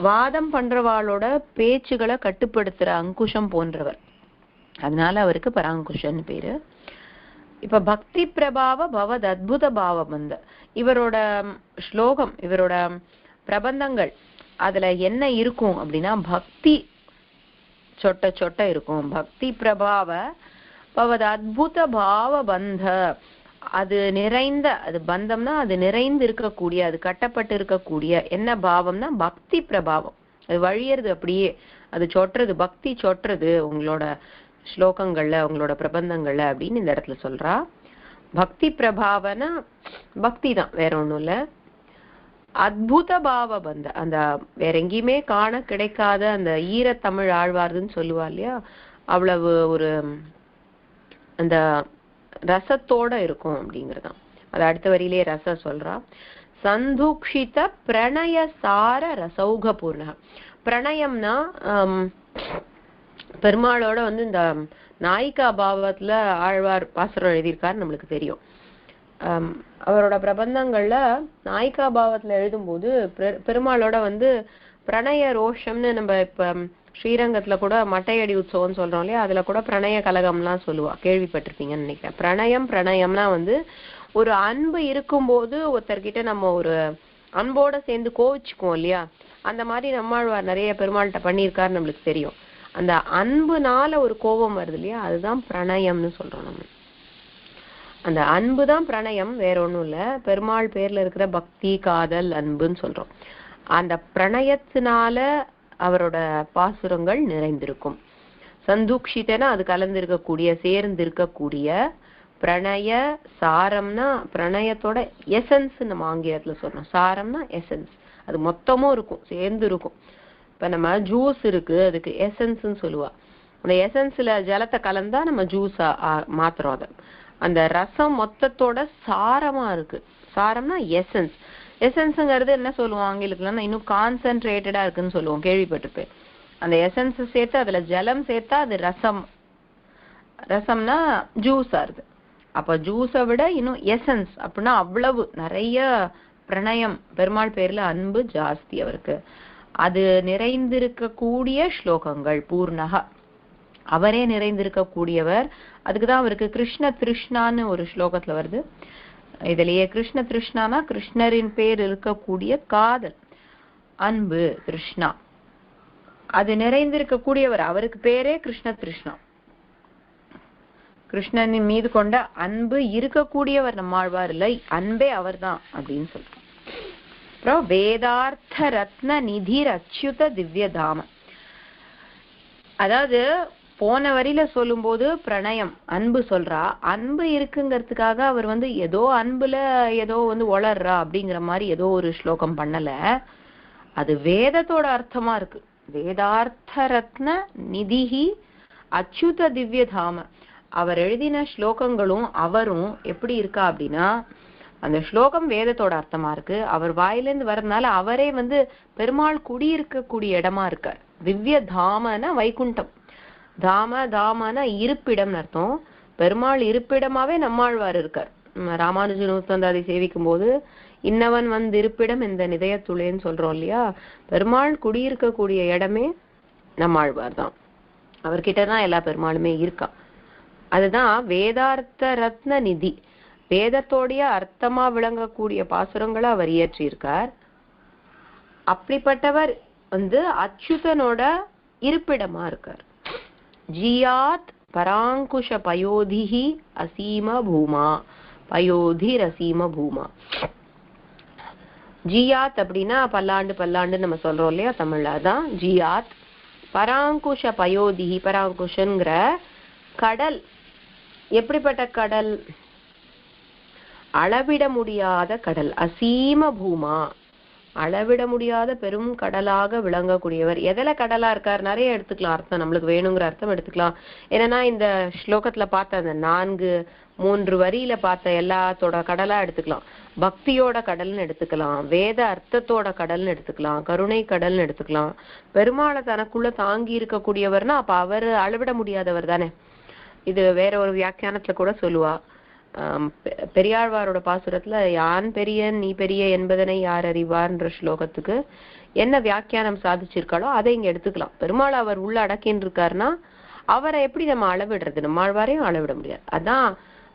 வாதம் பண்றவாளோட பேச்சுகளை கட்டுப்படுத்துற அங்குஷம் போன்றவர். அதனால அவருக்கு பராங்குஷன் பேரு. இப்ப பக்தி பிரபாவ பவத் அத்புத பாவபந்த, இவரோட ஸ்லோகம், இவரோட பிரபந்தங்கள் அதுல என்ன இருக்கும் அப்படின்னா பக்தி சொட்ட சொட்ட இருக்கும். பக்தி பிரபாவ பவத் அத்புத பாவபந்த, அது நிறைந்த, அது பந்தம்னா அது நிறைந்து இருக்கக்கூடிய, அது கட்டப்பட்டு இருக்கக்கூடிய, என்ன பாவம்னா பக்தி பிரபாவம், அது வழியறது அப்படியே, அது சொட்டுறது, பக்தி சொட்டுறது உங்களோட ஸ்லோகங்கள்ல உங்களோட பிரபந்தங்கள்ல அப்படின்னு இந்த இடத்துல சொல்றா. பக்தி பிரபாவனா பக்தி தான், வேற ஒண்ணும் இல்ல. அத்புத பாவ பந்த, அந்த வேற எங்கேயுமே காண கிடைக்காத அந்த ஈரத்தமிழ் ஆழ்வார்துன்னு சொல்லுவா இல்லையா, அவ்வளவு ஒரு அந்த ரசத்தோட இருக்கும் அப்படிங்கறதான். அது அடுத்த வரியிலே ரச சொல்றா. சந்துக்ஷித பிரணய சார ரசௌக பூர்ண. பிரணயம்னா பெருமாளோட வந்து இந்த நாயிகா பாவத்துல ஆழ்வார் பாசுரம் எழுதியிருக்காரு, நம்மளுக்கு தெரியும். அவரோட பிரபந்தங்கள்ல நாயிகா பாவத்துல எழுதும்போது பெருமாளோட வந்து பிரணய ரோஷம்னு, நம்ம இப்ப ஸ்ரீரங்கத்துல கூட மட்டையடி உற்சவம்னு சொல்றோம் இல்லையா, அதுல கூட பிரணய கலகம்லாம் சொல்லுவா, கேள்விப்பட்டிருப்பீங்கன்னு நினைக்கிறேன். பிரணயம்னா வந்து ஒரு அன்பு இருக்கும்போது ஒருத்தர்கிட்ட நம்ம ஒரு அன்போட சேர்ந்து கோவிச்சுக்குவோம் இல்லையா, அந்த மாதிரி நம்மாழ்வார் நிறைய பெருமாள்கிட்ட பண்ணியிருக்காரு, நம்மளுக்கு தெரியும். அந்த அன்புனால ஒரு கோபம் வருது இல்லையா, அதுதான் பிரணயம்னு சொல்றோம் நம்ம. அந்த அன்பு தான் பிரணயம், வேற ஒண்ணும் இல்ல. பெருமாள் பேர்ல இருக்கிற பக்தி, காதல், அன்புன்னு சொல்றோம். அந்த பிரணயத்தினால அவரோட பாசுரங்கள் நிறைந்திருக்கும். சந்துக்ஷிதனா அது கலந்திருக்கக்கூடிய, சேர்ந்து இருக்கக்கூடிய. பிரணய சாரம்னா பிரணயத்தோட எசன்ஸ் நம்ம ஆங்கிலத்துல சொல்றோம். சாரம்னா எசன்ஸ், அது மொத்தமும் இருக்கும், சேர்ந்து இருக்கும். இப்ப நம்ம ஜூஸ் இருக்கு, அதுக்கு எசன்ஸ்ன்னு சொல்லுவா. அந்த எசன்ஸ்ல ஜலத்தை கலந்தா நம்ம ஜூஸா மாத்துறோம். அதை அந்த ரசம் மொத்தத்தோட சாரமா இருக்கு. சாரம்னா எசன்ஸ். எசன்ஸ்ங்கிறது என்ன சொல்லுவோம் ஆங்கிலத்துல, இன்னும் கான்சென்ட்ரேட்டடா இருக்குன்னு சொல்லுவோம், கேள்விப்பட்டிருப்பேன். அந்த எசன்ஸ் சேர்த்து அதுல ஜலம் சேர்த்தா அது ரசம். ரசம்னா ஜூஸ் ஆறுது. அப்ப ஜூஸை விட இன்னும் எசன்ஸ் அப்படின்னா அவ்வளவு நிறைய பிரணயம், பெருமாள் பேர்ல அன்பு ஜாஸ்தி அவருக்கு. அது நிறைந்திருக்கக்கூடிய ஸ்லோகங்கள் பூர்ணகா, அவரே நிறைந்திருக்க கூடியவர். அதுக்குதான் அவருக்கு கிருஷ்ண திருஷ்ணான்னு ஒரு ஸ்லோகத்துல வருது. இதுலயே கிருஷ்ண திருஷ்ணானா கிருஷ்ணரின் பேர் இருக்கக்கூடிய காதல், அன்பு, திருஷ்ணா, அது நிறைந்திருக்க கூடியவர். அவருக்கு பேரே கிருஷ்ண திருஷ்ணா, கிருஷ்ணனின் மீது கொண்ட அன்பு இருக்கக்கூடியவர் நம்மாழ்வார் இல்லை, அன்பே அவர் தான் அப்படின்னு சொல்றோம். அப்புறம் வேதார்த்த ரத்ன நிதிர் அச்சுத திவ்ய தாம, அதாவது போன வரியில சொல்லும் போது பிரணயம் அன்பு சொல்றா, அன்பு இருக்குங்கிறதுக்காக அவர் வந்து ஏதோ அன்புல ஏதோ வந்து வளர்றா அப்படிங்கிற மாதிரி ஏதோ ஒரு ஸ்லோகம் பண்ணல. அது வேதத்தோட அர்த்தமா இருக்கு. வேதார்த்த ரத்ன நிதிஹி அச்சுத திவ்ய தாம, அவர் எழுதின ஸ்லோகங்களும் அவரும் எப்படி இருக்கா அப்படின்னா, அந்த ஸ்லோகம் வேதத்தோட அர்த்தமா இருக்கு, அவர் வாயிலிருந்து வர்றதுனால அவரே வந்து பெருமாள் குடியிருக்கக்கூடிய இடமா இருக்கார். திவ்ய தாமனா வைகுண்டம், தாமனா இருப்பிடம்னு அர்த்தம். பெருமாள் இருப்பிடமாவே நம்மாழ்வார் இருக்கார். ராமானுஜ நூத்தந்தாதி சேவிக்கும் போது இன்னவன் வந்து இருப்பிடம் இந்த நிதயத்துளேன்னு சொல்றோம் இல்லையா, பெருமாள் குடியிருக்கக்கூடிய இடமே நம்மாழ்வார் தான். அவர்கிட்டதான் எல்லா பெருமாளுமே இருக்கா. அதுதான் வேதார்த்த ரத்ன நிதி, வேதத்தோடைய அர்த்தமா விளங்கக்கூடிய பாசுரங்களை அவர் இயற்றியிருக்கார். அப்படிப்பட்டவர் வந்து அச்சுதனோட இருப்பிடமா இருக்கார். ஜியாத் பராங்குஷ பயோதிஹி அசீம பூமா, பயோதிர் அசீம பூமா. ஜியாத் அப்படின்னா பல்லாண்டு பல்லாண்டு நம்ம சொல்றோம் இல்லையா தமிழ்ல, தான் ஜியாத். பராங்குஷ பயோதிஹி, பராங்குஷங்கிற கடல், எப்படிப்பட்ட கடல், அளவிட முடியாத கடல். அசீம பூமா, அளவிட முடியாத பெரும் கடலாக விளங்கக்கூடியவர். எதுல கடலா இருக்கார் நிறைய எடுத்துக்கலாம் அர்த்தம், நம்மளுக்கு வேணுங்கிற அர்த்தம் எடுத்துக்கலாம். என்னன்னா இந்த ஸ்லோகத்துல பார்த்த அந்த 3 வரியில பார்த்த எல்லாத்தோட கடலா எடுத்துக்கலாம். பக்தியோட கடல்னு எடுத்துக்கலாம், வேத அர்த்தத்தோட கடல்னு எடுத்துக்கலாம், கருணை கடல்னு எடுத்துக்கலாம். பெருமாளை தனக்குள்ள தாங்கி இருக்கக்கூடியவர்னா அப்ப அவர் அளவிட முடியாதவர் தானே. இது வேற ஒரு வியாக்கியானத்துல கூட சொல்லுவா. பெரியாழ்வாரோட பாசுரத்துல யான் பெரியன் நீ பெரிய என்பதனை யார் அறிவார்ன்ற ஸ்லோகத்துக்கு என்ன வியாக்கியானம் சாதிச்சிருக்காளோ அதை இங்க எடுத்துக்கலாம். பெருமாள் அவர் உள்ள அடக்கின்னு இருக்காருன்னா அவரை எப்படி நம்ம அளவிடுறது? நம்மாழ்வாரையும் அளவிட முடியாது. அதான்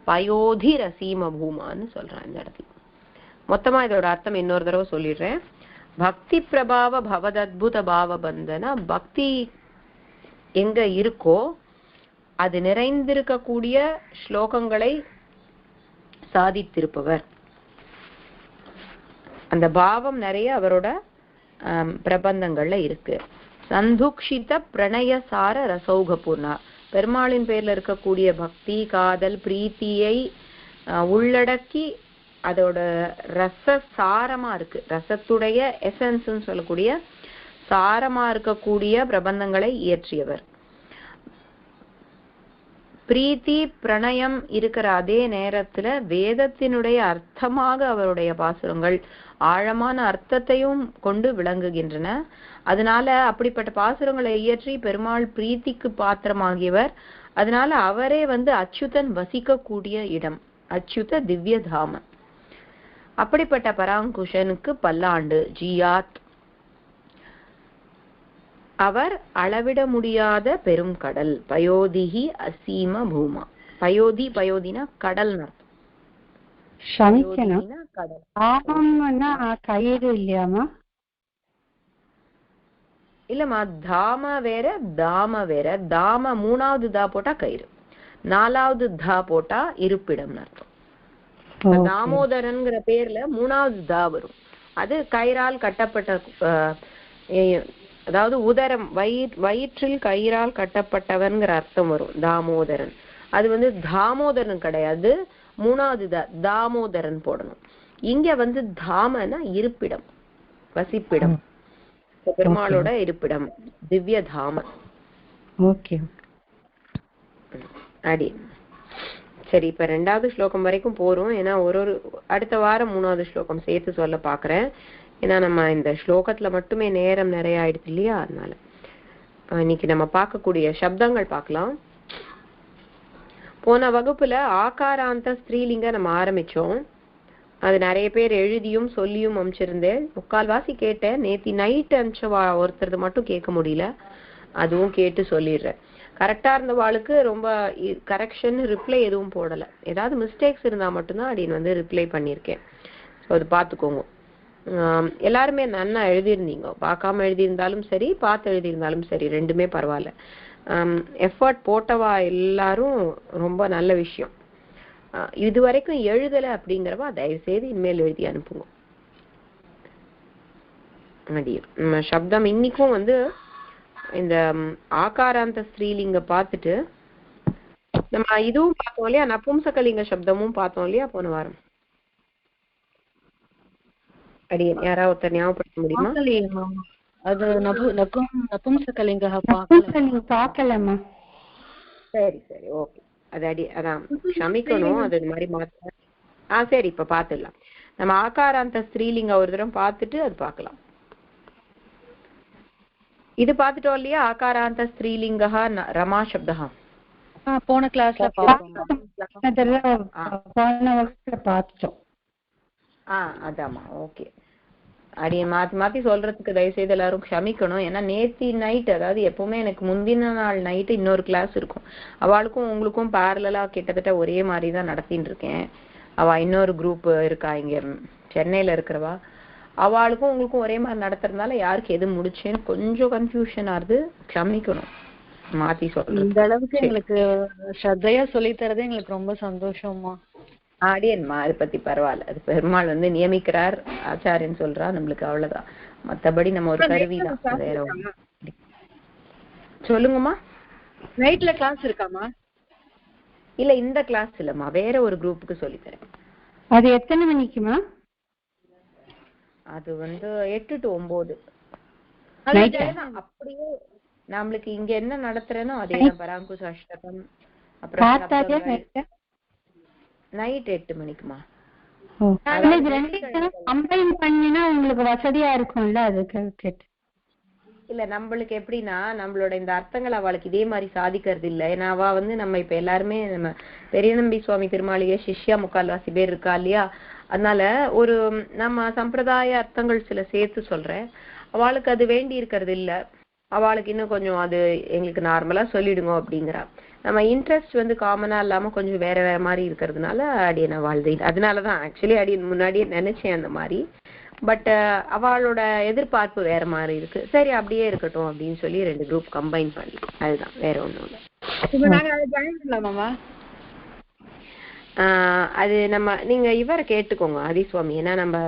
பயோதி ரசீம பூமான்னு சொல்றான் இந்த இடத்துல. மொத்தமா இதோட அர்த்தம் இன்னொரு தடவை சொல்லிடுறேன். பக்தி பிரபாவ பவதத்புத பாவ பந்தன, பக்தி எங்க இருக்கோ அது நிறைந்திருக்கக்கூடிய ஸ்லோகங்களை சாதித்திருப்பவர். அந்த பாவம் நிறைய அவரோட பிரபந்தங்கள்ல இருக்கு. சந்துக்ஷித பிரணயசார ரசௌகபூர்ணா, பெருமாளின் பேர்ல இருக்கக்கூடிய பக்தி காதல் பிரீத்தியை உள்ளடக்கி அதோட ரச சாரமா இருக்கு, ரசத்துடைய எசன்ஸ் சொல்லக்கூடிய சாரமா இருக்கக்கூடிய பிரபந்தங்களை இயற்றியவர். பிரீத்தி பிரணயம் இருக்கிற அதே நேரத்துல வேதத்தினுடைய அர்த்தமாக அவருடைய பாசுரங்கள் ஆழமான அர்த்தத்தையும் கொண்டு விளங்குகின்றன. அதனால அப்படிப்பட்ட பாசுரங்களை இயற்றி பெருமாள் பிரீத்திக்கு பாத்திரமாகியவர். அதனால அவரே அச்சுதன் வசிக்கக்கூடிய இடம், அச்சுத திவ்ய தாம. அப்படிப்பட்ட பராங்குஷனுக்கு பல்லாண்டு ஜியாத். அவர் அளவிட முடியாத பெரும் கடல். பயோதிஹி அசீம பூமா. பயோதி, பயோதினா கடல். கயிறு இல்லையாமா? இல்லம்மா, தாம வேற தாம வேற. தாம 3வது தா போட்டா கயிறு, 4வது தா போட்டா இருப்பிடம் அர்த்தம். தாமோதரன்ங்கிற பேர்ல 3வது தா வரும். அது கயிறால் கட்டப்பட்ட, அதாவது உதரம் வயிற்றில் கயிறால் கட்டப்பட்டவன்கிற அர்த்தம் வரும் தாமோதரன். அது தாமோதரன் கிடையாது, 3வது தாமோதரன் போடணும். இங்க தாமனா இருப்பிடம், வசிப்பிடம், பெருமாளோட இருப்பிடம், திவ்ய தாம. ஓகே அடி. சரி, இப்ப 2வது ஸ்லோகம் வரைக்கும் போறோம். ஏன்னா ஒரு அடுத்த வாரம் 3வது ஸ்லோகம் சேர்த்து சொல்ல பாக்குறேன். ஏன்னா நம்ம இந்த ஸ்லோகத்துல மட்டுமே நேரம் நிறைய ஆயிடுச்சு இல்லையா, அதனால இன்னைக்கு நம்ம பார்க்கக்கூடிய சப்தங்கள் பார்க்கலாம். போன வகுப்புல ஆகாராந்த ஸ்திரீலிங்க நம்ம ஆரம்பிச்சோம். அது நிறைய பேர் எழுதியும் சொல்லியும் அனுப்பிச்சிருந்தேன். 3/4 கேட்டேன். நேத்தி நைட் அனுப்பிச்ச ஒருத்தர் மட்டும் கேட்க முடியல, அதுவும் கேட்டு சொல்லிடுறேன். கரெக்டா இருந்தவாளுக்கு ரொம்ப கரெக்ஷன் ரிப்ளை எதுவும் போடல. ஏதாவது மிஸ்டேக்ஸ் இருந்தா மட்டும்தான் அப்படின்னு ரிப்ளை பண்ணியிருக்கேன். ஸோ அது பார்த்துக்கோங்க. எல்லாருமே நன்னா எழுதியிருந்தீங்க. பார்க்காம எழுதியிருந்தாலும் சரி, பார்த்து எழுதியிருந்தாலும் சரி, ரெண்டுமே பரவாயில்ல. எஃபர்ட் போட்டவா எல்லாரும் ரொம்ப நல்ல விஷயம். இது வரைக்கும் எழுதலை அப்படிங்கிறவா தயவு செய்து இனிமேல் எழுதி அனுப்புங்க. சப்தம் இன்னைக்கும் இந்த ஆகாராந்த ஸ்திரீலிங்க பார்த்துட்டு நம்ம இதுவும் பார்த்தோம் இல்லையா, நபும்சகலிங்க சப்தமும் பார்த்தோம் இல்லையா போன வாரம். அடியேன் யாராவது ஒருத்தர் ஞாபகப்படுத்த முடியுமா? அது நபும்சகலிங்க பார்க்கலமா. சரி சரி, ஓகே. அது அதான் க்ஷமிக்கணும், அது மாதிரி மாத்த. சரி, இப்ப பாத்துடலாம். நம்ம ஆகாராந்த ஸ்திரீலிங்க ஒரு தரம் பார்த்துட்டு அது பார்க்கலாம். இது பார்த்துட்டோம் இல்லையா, ஆகாராந்த ஸ்திரீலிங்கா ரமா சப்தா. போன கிளாஸ்ல பார்த்தோம். அதாமா, ஓகே. அப்படியே மாத்தி மாத்தி சொல்றதுக்கு தயவுசெய்து எல்லாரும் க்ஷமிக்கணும். ஏன்னா நேத்தி நைட், அதாவது எப்பவுமே எனக்கு முந்தின நாள் நைட்டு இன்னொரு கிளாஸ் இருக்கும். அவளுக்கும் உங்களுக்கும் பேரலா கிட்டத்தட்ட ஒரே மாதிரி தான் நடத்தின்னு இருக்கேன். அவ இன்னொரு குரூப் இருக்கா இங்க சென்னையில இருக்கிறவா, அவளுக்கும் உங்களுக்கும் ஒரே மாதிரி நடத்துறதுனால யாருக்கு எது முடிச்சேன்னு கொஞ்சம் கன்ஃபியூஷன் ஆகுது. க்ஷமிக்கணும் மாத்தி சொல்றேன். இந்த அளவுக்கு எங்களுக்கு ஸ்ரத்தையா சொல்லி தரது எங்களுக்கு ரொம்ப சந்தோஷமா. ஆடியன்மா, அதை பத்தி பரவாயில்ல. அது பெருமாள் நியமிக்கிறார், ஆச்சாரியன் சொல்றா, நம்மளுக்கு அவ்வளவுதான். மத்தபடி நம்ம ஒரு கருவிதான். வேற சொல்லுங்கம்மா. நைட்ல கிளாஸ் இருக்காமா? இல்ல, இந்த கிளாஸ் இல்லம்மா, வேற ஒரு குரூப்புக்கு சொல்லித்தரேன். அது எத்தனை மணிக்குமா? அது 8 to 9. அப்படியே நம்மளுக்கு இங்க என்ன நடத்துறேனோ அதே பராங்குஷ அஷ்டகம் அப்புறம் நைட் 8 மணிக்குமா. கம்பைன் பண்ணினா உங்களுக்கு வசதியா இருக்கும்ல, அதுக்கு கேட்டு. இல்ல நம்மளுக்கு எப்படின்னா நம்மளோட இந்த அர்த்தங்கள் அவளுக்கு இதே மாதிரி சாதிக்கிறது இல்ல. ஏன்னா அவ நம்ம இப்ப எல்லாருமே நம்ம பெரியநம்பி சுவாமி திருமாளிகை சிஷ்யா முக்கால்வாசி பேர் இருக்கா இல்லையா, அதனால ஒரு நம்ம சம்பிரதாய அர்த்தங்கள் சில சேர்த்து சொல்றேன். அவளுக்கு அது வேண்டி இருக்கிறது இல்ல, அவளுக்கு இன்னும் கொஞ்சம் அது எங்களுக்கு நார்மலா சொல்லிடுங்க அப்படிங்கிறா. நம்ம இன்ட்ரெஸ்ட் காமனா இல்லாம கொஞ்சம் வேற வேற மாதிரி இருக்கிறதுனால அடியனை வாழ்ந்து, அதனாலதான் ஆக்சுவலி அடியன் முன்னாடியே நினைச்சேன் அந்த மாதிரி. பட் அவளோட எதிர்பார்ப்பு வேற மாதிரி இருக்கு. சரி அப்படியே இருக்கட்டும் அப்படின்னு சொல்லி 2 குரூப் கம்பைன் பண்ணி, அதுதான் வேற ஒண்ணும் இல்லை. அது நீங்க இவரை கேட்டுக்கோங்க ஆதிசுவாமி. ஏன்னா நம்ம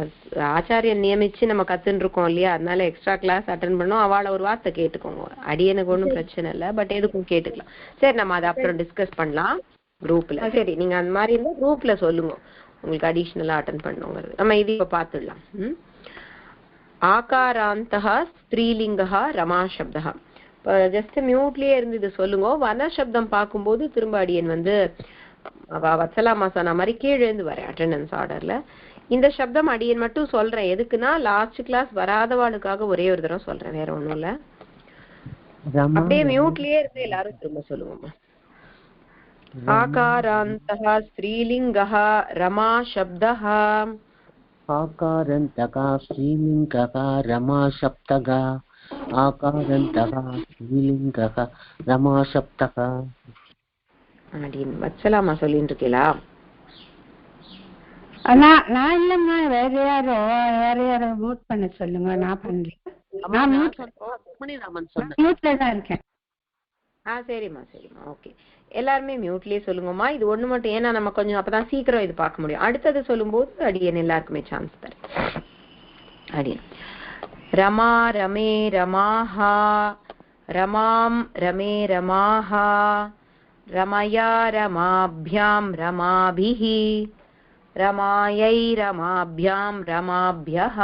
ஆச்சாரியன் நியமிச்சு நம்ம கத்துன்னு இருக்கோம் இல்லையா, அதனால எக்ஸ்ட்ரா கிளாஸ் அட்டென்ட் பண்ணோம். அவளை ஒரு வார்த்தை கேட்டுக்கோங்க. அடியனுக்கு ஒன்றும் பிரச்சனை இல்லை, பட் எதுக்கும் கேட்டுக்கலாம். சரி நம்ம அதை அப்புறம் டிஸ்கஸ் பண்ணலாம் குரூப்ல. சரி நீங்க அந்த மாதிரி இருந்தா குரூப்ல சொல்லுங்க உங்களுக்கு அடிஷனலா அட்டென்ட் பண்ணுங்கிறது. நம்ம இது இப்ப பாத்துடலாம். ஆகாராந்தஹ ஸ்திரீலிங்கஹ ரமாசப்தஹ. இப்போ ஜஸ்ட் மியூட்லயே இருந்து இது சொல்லுங்க. வனசப்தம் பார்க்கும்போது திரும்ப அடியன் வத்சலாமா சொன்ன மாதிரி கீழே இருந்து வரேன் அட்டெண்டன்ஸ் ஆர்டர்ல. இந்த சப்தம் அடியன் மட்டும் சொல்றேன். எதுக்குன்னா லாஸ்ட் கிளாஸ் வராதவாளுக்காக ஒரே ஒரு தடவை சொல்றேன், வேற ஒண்ணும் இல்ல. அப்படியே மியூட்லயே இருந்து எல்லாரும் திரும்ப சொல்லுவோம்மா. ஆகாராந்தஹ ஸ்ரீலிங்கஹ ரமா சப்தஹ. ஆகாரந்தக ஸ்ரீலிங்கக ரமா சப்தக. ஆகாரந்தக ஸ்ரீலிங்கக ரமா சப்தக. அப்படின்னு வச்சலாமா சொல்லிட்டு இருக்கீங்களா? நான் இல்லம்மா, வேற யாரோ மியூட் பண்ண சொல்லுங்க. நான் பண்றேன். நான் மியூட்ல தான் இருக்கேன். சரிம்மா ஓகே. எல்லாருமே மியூட்லயே சொல்லுங்கம்மா. இது ஒண்ணு மட்டும், ஏன்னா நம்ம கொஞ்சம் அப்பதான் சீக்கிரம் இது பார்க்க முடியும். அடுத்தது சொல்லும்போது அடியன் எல்லாருக்குமே சான்ஸ் தரேன். அடியன் ரமா ரமே ரமாஹா ரமாம் ரமே ரமாஹா ரமயா ரமாபியாம் ரமாபிஹி ரமாயை ரமாபியாம் ரமாபியஹ.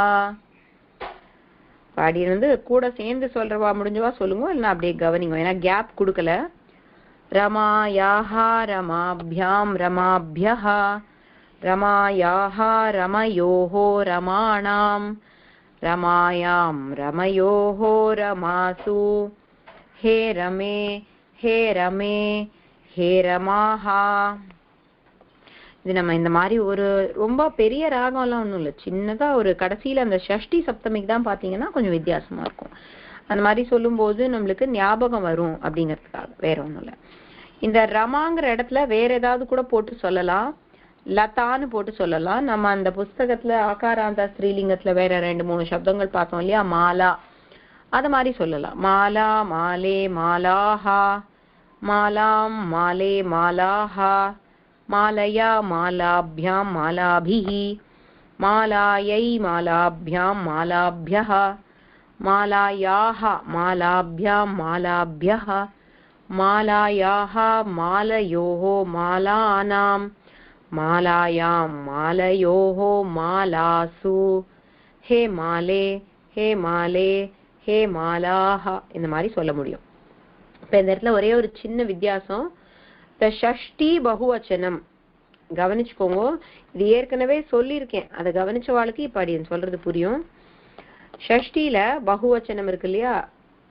பாடி கூட சேர்ந்து சொல்றவா முடிஞ்சவா சொல்லுங்க, இல்லைன்னா அப்படியே கவனிங்க, ஏன்னா கேப் கொடுக்கல. ரமாயாஹா ரமாபியாம் ரமாபியஹ ரமாயாஹா ரமயோஹோ ரமாணாம் ரமாயாம் ரமயோஹோ ரமாசு ஹே ரமே ஹே ரமே ஹே ரமாஹா. இது நம்ம இந்த மாதிரி ஒரு ரொம்ப பெரிய ராகம்லாம் ஒன்றும் இல்லை, சின்னதா ஒரு கடைசியில அந்த ஷஷ்டி சப்தமிக்கு தான் பாத்தீங்கன்னா கொஞ்சம் வித்தியாசமா இருக்கும். அந்த மாதிரி சொல்லும் போது நம்மளுக்கு ஞாபகம் வரும் அப்படிங்கிறதுக்காக, வேற ஒண்ணும் இல்லை. இந்த ரமாங்கிற இடத்துல வேற ஏதாவது கூட போட்டு சொல்லலாம், லதான்னு போட்டு சொல்லலாம். நம்ம அந்த புஸ்தகத்துல ஆகாராந்தா ஸ்ரீலிங்கத்துல வேற 2-3 சப்தங்கள் பார்த்தோம் இல்லையா, மாலா, அது மாதிரி சொல்லலாம். மாலா மாலே மாலாஹா மாலாம் மாலே மாலாஹா மாலயா மாலாபியாம் மாலாபிஹி மாலாயை மாலாபியாம் மாலாபியஹ மாலாயாஹ மாலாபியாம் மாலாபியஹ மாலாயாஹ மாலயோஹோ மாலானாம் மாலாயாம் மாலயோஹோ மாலாசு ஹே மாலே ஹே மாலே ஹே மாலாஹா. இந்த மாதிரி சொல்ல முடியும். இப்ப இந்த இடத்துல ஒரே ஒரு சின்ன வித்தியாசம், இந்த ஷஷ்டி பகுவச்சனம் கவனிச்சுக்கோங்க. இது ஏற்கனவே சொல்லியிருக்கேன், அதை கவனிச்ச வாழ்க்கை இப்ப அடியன் சொல்றது புரியும். ஷஷ்டியில பகுவச்சனம் இருக்கு இல்லையா,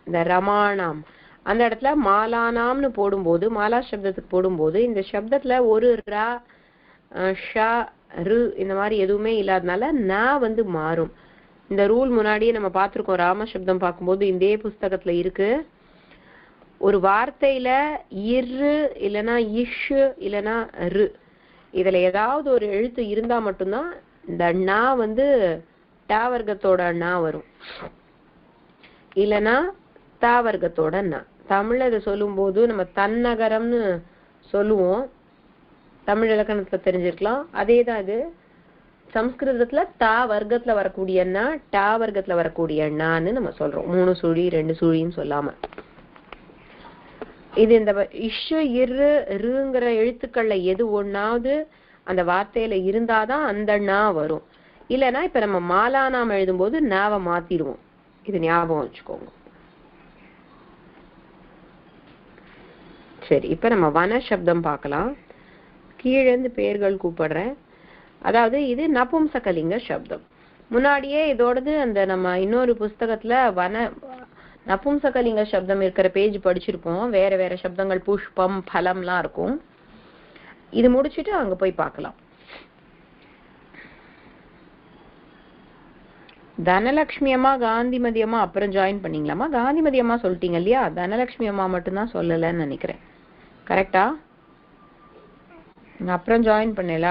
இந்த ரமானாம், அந்த இடத்துல மாலானாம்னு போடும்போது, மாலா சப்தத்துக்கு போடும்போது இந்த சப்தத்துல ஒரு ரா ஷ ரு இந்த மாதிரி எதுவுமே இல்லாதனால ந மாறும். இந்த ரூல் முன்னாடியே நம்ம பார்த்திருக்கோம், ராமசப்தம் பார்க்கும்போது இந்த புஸ்தகத்துல இருக்கு. ஒரு வார்த்தையில இரு இல்லைன்னா இஷு இல்லைன்னா ரு, இதுல ஏதாவது ஒரு எழுத்து இருந்தா மட்டும்தான் இந்த நா டா வர்க்கத்தோட நா வரும், இல்லைன்னா தா வர்க்கத்தோட நா. தமிழ்ல இதை சொல்லும் போது நம்ம தன்னகரம்னு சொல்லுவோம், தமிழ் இலக்கணத்துல தெரிஞ்சிருக்கலாம். அதேதான் இது சம்ஸ்கிருதத்துல தா வர்க்கத்துல வரக்கூடிய அண்ணா, டா வர்க்கத்துல வரக்கூடிய அண்ணான்னு நம்ம சொல்றோம். 3 சுழி 2 சுழின்னு சொல்லாம. இது இந்த இஷு இரு ருங்கிற எழுத்துக்கள்ல எது ஒண்ணாவது அந்த வார்த்தையில இருந்தாதான் அந்த அண்ணா வரும். இல்லைன்னா இப்ப நம்ம மாலானாம் எழுதும்போது நாவை மாத்திடுவோம். இது ஞாபகம் வச்சுக்கோங்க. சரி, இப்ப நம்ம வன சப்தம் பார்க்கலாம். கீழேந்து பெயர்கள் கூப்பிடுறேன். அதாவது இது நபும்சகலிங்க சப்தம். முன்னாடியே இதோடது அந்த நம்ம இன்னொரு புஸ்தகத்துல நபும்சகலிங்க சப்தம் இருக்கிற பேஜ் படிச்சிருப்போம். வேற வேற சப்தங்கள் புஷ்பம் பலம்லாம் இருக்கும். இது முடிச்சுட்டு அங்க போய் பார்க்கலாம். தனலட்சுமி அம்மா காந்திமதி அம்மா அப்புறம் ஜாயின் பண்ணீங்களாமா? காந்திமதி அம்மா சொல்லிட்டீங்க இல்லையா? தனலட்சுமி அம்மா மட்டும்தான் சொல்லலைன்னு நினைக்கிறேன். கரெக்டா? அப்புறம் ஜாயின் பண்ணல,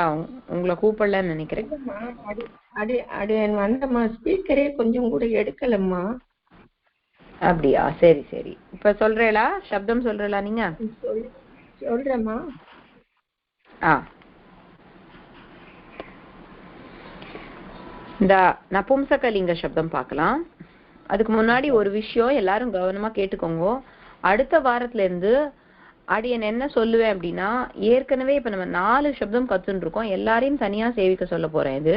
உங்களை கூப்பிடலன்னு நினைக்கிறேன். வந்தம்மா, ஸ்பீக்கரே கொஞ்சம் கூட எடுக்கலம்மா. அப்படியா? சரி சரி. இப்ப சொல்றேளா? சப்தம் சொல்றேளா நீங்க? சொல்றேம்மா. இந்த நபும்சகலிங்க சப்தம் பார்க்கலாம். அதுக்கு முன்னாடி ஒரு விஷயம் எல்லாரும் கவனமா கேட்டுக்கோங்க. அடுத்த வாரத்துல இருந்து அடியன் என்ன சொல்லுவேன் அப்படின்னா, ஏற்கனவே இப்ப நம்ம 4 சப்தம் கத்துன்னு இருக்கோம். எல்லாரையும் தனியா சேவிக்க சொல்ல போறேன். இது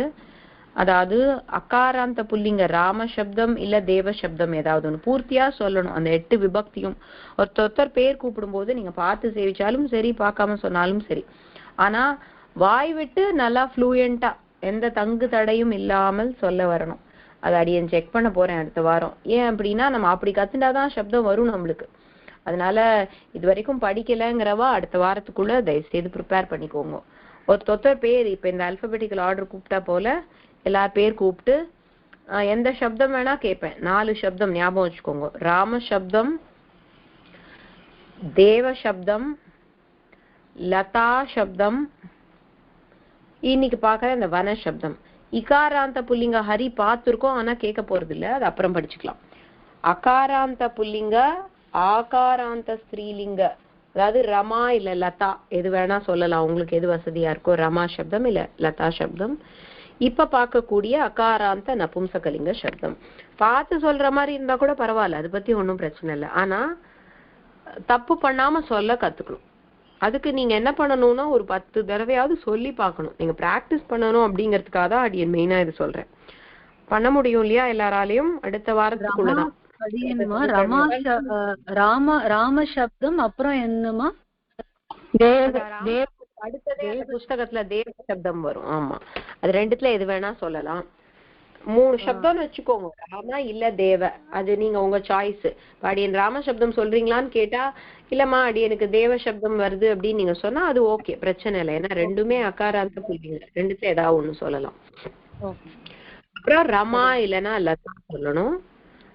அதாவது அகாராந்த புல்லிங்க ராம சப்தம் இல்ல தேவ சப்தம் ஏதாவது ஒண்ணு பூர்த்தியா சொல்லணும். அந்த 8 விபக்தியும் ஒருத்தர் பேர் கூப்பிடும் போது நீங்க பார்த்து சேவிச்சாலும் சரி, பார்க்காம சொன்னாலும் சரி, ஆனா வாய் விட்டு நல்லா ஃப்ளூயண்டா எந்த தங்கு தடையும் இல்லாமல் சொல்ல வரணும். அது அடியன் செக் பண்ண போறேன் அடுத்த வாரம். ஏன் அப்படின்னா நம்ம அப்படி கத்துண்டாதான் சப்தம் வரும் நம்மளுக்கு. அதனால இது வரைக்கும் படிக்கலைங்கிறவா அடுத்த வாரத்துக்குள்ள தயவு செய்து ப்ரிப்பேர் பண்ணிக்கோங்க. ஒருத்தர் பேர் இப்ப இந்த அல்பபெட்டிக்கல் ஆர்டர் கூப்பிட்டா போல எல்லார் பேர் கூப்பிட்டு எந்த சப்தம் வேணா கேட்பேன். 4 சப்தம் ஞாபகம் வச்சுக்கோங்க. ராம சப்தம், தேவ சப்தம், லதா சப்தம், இன்னைக்கு பாக்குற இந்த வன சப்தம். இகாராந்த புல்லிங்க ஹரி பார்த்திருக்கோம், ஆனா கேட்க போறது இல்ல, அது அப்புறம் படிச்சுக்கலாம். அகாராந்த புல்லிங்க, ஆகாராந்த ஸ்திரீலிங்க, அதாவது ரமா இல்ல லதா எது வேணா சொல்லலாம், உங்களுக்கு எது வசதியா இருக்கோ. ரமா சப்தம் இல்ல லதா சப்தம். இப்ப பார்க்கக்கூடிய அகாராந்த நபும்சகலிங்க சப்தம் பார்த்து சொல்ற மாதிரி இருந்தா கூட பரவாயில்ல, அதை பத்தி ஒன்றும் பிரச்சனை இல்லை. ஆனா தப்பு பண்ணாம சொல்ல கத்துக்கணும். அதுக்கு நீங்க என்ன பண்ணணும்னா ஒரு 10 தடவையாவது சொல்லி பார்க்கணும். நீங்க பிராக்டிஸ் பண்ணணும். அப்படிங்கிறதுக்காக தான் அடியன் மெயினா இது சொல்றேன். பண்ண முடியும் இல்லையா எல்லாராலையும்? அடுத்த வாரத்துக்குள்ளதான். ராம சப்தம் அப்புறம் என்னமா? அடுத்ததே புஸ்தகத்துல தேவ சப்தம் வரும். ஆமா, அது ரெண்டுத்துல எது வேணா சொல்லலாம். 3 சப்தம்னு வச்சுக்கோங்க, ராமா இல்ல தேவ, அது நீங்க உங்க சாய்ஸ். அடியன் ராம சப்தம் சொல்றீங்களான்னு கேட்டா இல்லம்மா அடியனுக்கு தேவ சப்தம் வருது அப்படின்னு நீங்க சொன்னா அது ஓகே, பிரச்சனை இல்லை. ஏன்னா ரெண்டுமே அகாராந்த புல்லிங்க, ரெண்டுத்துல ஏதாவது ஒண்ணு சொல்லலாம். அப்புறம் ரமா இல்லைன்னா லதா சொல்லணும்.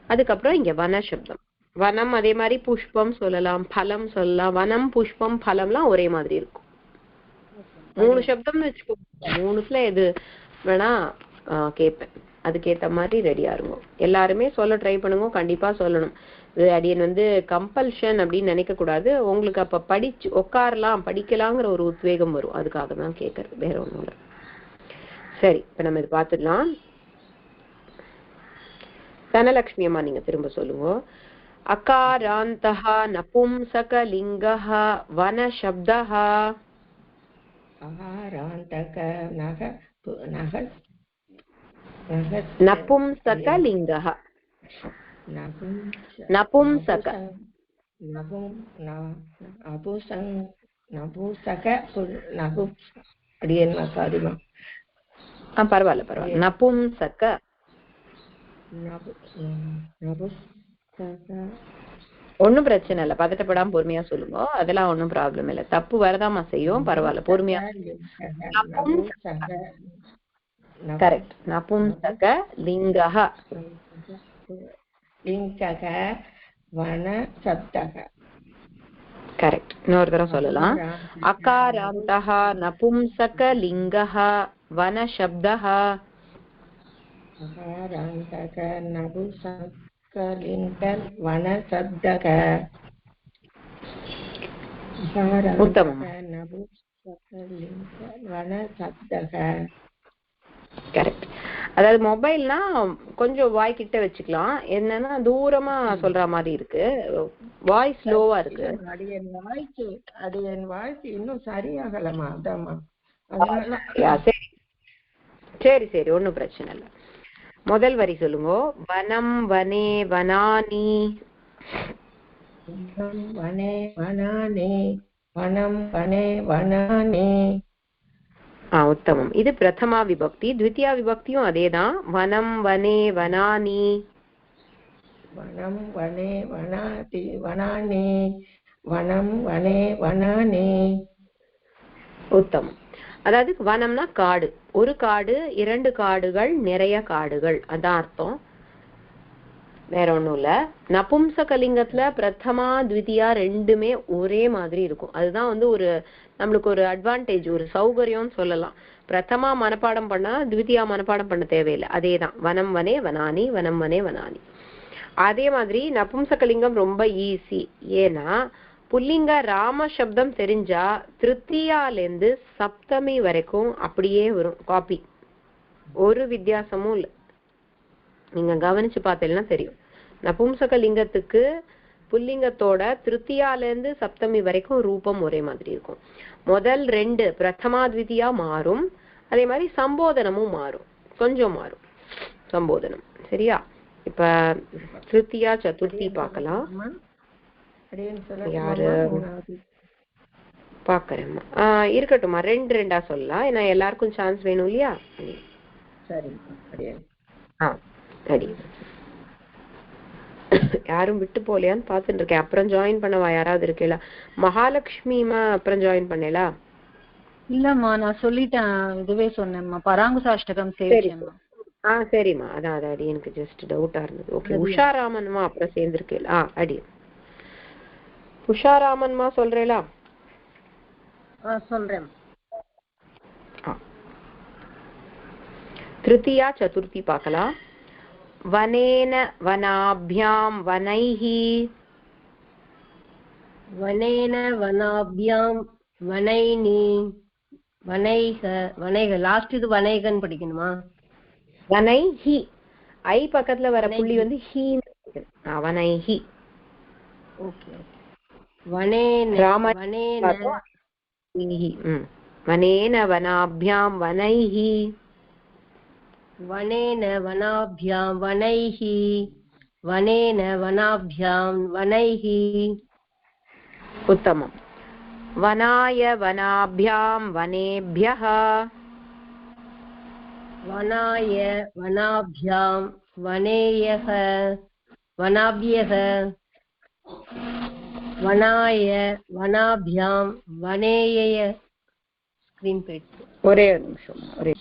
அதுக்கப்புறம் இங்க வன சப்தம், வனம் அதே மாதிரி புஷ்பம் சொல்லலாம், பலம் சொல்லலாம். வனம் புஷ்பம் பலம்லாம் ஒரே மாதிரி இருக்கும். 3 சப்தம்னு வச்சுக்கோங்க, 3த்துல எது வேணா கேட்பேன். அதுக்கேத்த மாதிரி ரெடியா இருங்க. எல்லாருமே சொல்ல ட்ரை பண்ணுங்க, கண்டிப்பா சொல்லணும். இது அடியன் கம்பல்ஷன் அப்படின்னு நினைக்க கூடாது. உங்களுக்கு அப்ப படிச்சு உட்காரலாம் படிக்கலாங்கிற ஒரு உத்வேகம் வரும், அதுக்காக தான் கேட்கறது, வேற ஒண்ணும் இல்லை. சரி, இப்ப நம்ம இது பார்த்துடலாம். தனலட்சுமி அம்மா நீங்க திரும்ப சொல்லுங்க. அகாராந்தஹ நபும்சகலிங்கஹ வன சப்தஹ. நபும்சகலிங்கஹ, நபும்சக பரவாயில்ல பரவாயில்ல. நபும்சக ஒன்னும் பிரச்சனை இல்லை, பதட்டப்படாம பொறுமையா சொல்லுங்க. அதெல்லாம் ஒன்னும் ப்ராப்ளம் இல்லை. தப்பு வரதாமா செய்யும், பரவாயில்ல பொறுமையா. கரெக்ட். நபும்சக லிங்கஹ வன சப்தக. கரெக்ட். இன்னொரு தடவை சொல்லலாம். அகாராந்தஹ நபும்சக லிங்கஹ வன சப்தஹ. அகாராந்தக நபும்சகலிங்க வன சப்தக. உத்தமம். வன சப்தக. கரெக்ட். அதாவது மொபைல்னா கொஞ்சம் வாய் கிட்ட வச்சுக்கலாம். என்னன்னா தூரமா சொல்ற மாதிரி இருக்கு, வாய்ஸ் ஸ்லோவா இருக்கு. அடியன் வாய்ஸ் இன்னும் சரியாகலமா, அதாம்மா. சரி சரி சரி, ஒன்றும் பிரச்சனை இல்லை. முதல் வரி சொல்லுங்க. வனம் வனே வனானி. வனே வனானி வனம் வனே வனானி. உத்தமம். இது பிரதமா விபக்தி. த்விதியா விபக்தியும் அதேதான். வனம் வனே வனானி. வனம் வனே வனாதி வனானி வனம் வனே வனானி. உத்தமம். அதாவது வனம்னா காடு, ஒரு காடு, இரண்டு காடுகள், நிறைய காடுகள், அதான் அர்த்தம். வேற ஒண்ணும் இல்ல. நபும்சகலிங்கத்துல பிரதமா த்விதியா ரெண்டுமே ஒரே மாதிரி இருக்கும். அதுதான் ஒரு நம்மளுக்கு ஒரு அட்வான்டேஜ், ஒரு சௌகரியம்னு சொல்லலாம். பிரதமா மனப்பாடம் பண்ணா த்விதியா மனப்பாடம் பண்ண தேவையில்லை. அதேதான், வனம் வனே வனானி வனம் வனே வனானி. அதே மாதிரி நபும்சகலிங்கம் ரொம்ப ஈஸி. ஏன்னா புல்லிங்க ராம சப்தம் தெரிஞ்சா திருத்தியாலேருந்து சப்தமி வரைக்கும் அப்படியே வரும், காப்பி. ஒரு வித்தியாசமும் இல்லை. நீங்க கவனிச்சு பார்த்தீங்கன்னா தெரியும். நபும்சகலிங்கத்துக்கு புல்லிங்கத்தோட திருத்தியாலேருந்து சப்தமி வரைக்கும் ரூபம் ஒரே மாதிரி இருக்கும். முதல் ரெண்டு பிரதமா த்விதியா மாறும். அதே மாதிரி சம்போதனமும் மாறும், கொஞ்சம் மாறும் சம்போதனம். சரியா? இப்ப திருத்தியா சதுர்த்தி பார்க்கலாம். யாரு பாக்குறேம்மா? இருக்கட்டும்மா, ரெண்டு ரெண்டா சொல்லலாம். ஏன்னா எல்லாருக்கும் சான்ஸ் வேணும் இல்லையா? அடி யாரும் விட்டு போலையான்னு பாத்துட்டு இருக்கேன். அப்புறம் ஜாயின் பண்ணவா யாராவது இருக்கீங்களா? மகாலட்சுமிமா அப்புறம் ஜாயின் பண்ணலா? இல்லம்மா, நான் சொல்லிட்டேன். இதுவே சொன்னேன்மா, பராங்குசாஷ்டகம் சேவிச்சேம்மா. சரிம்மா, அதான் அடி எனக்கு ஜஸ்ட் டவுட்டா இருந்தது. ஓகே, உஷாராமன்மா அப்புறம் சேர்ந்திருக்கேளா? அடி உஷாராமன்மா சொல்றேளா? சொல்றேன். திருத்தியா சதுர்த்தி பார்க்கலாம். வனேன வனாபியாம் வனைஹி. வனேன வனாபியாம் வனைனி வனைக. வனைக லாஸ்ட் இது வனைகன் படிக்கணுமா? வனைஹி, ஐ பக்கத்துல வர புள்ளி ஹி. வனைஹி. ஓகே. வனேன வனேன வனேன வனாபியாம் வனைஹி. வனேன வனாபியாம் வனைஹி வனேன வனாபியாம் வனைஹி. உத்தமம். வனாய வனாபியாம் வனேபியஹ. வனாய வனாபியாம் வனேயஹ வனாபியஹ. வனாய வனாபியாம் வனேய. ஸ்கிரீன் போயிடுச்சு. ஒரே ஒரு நிமிஷம். ஒரே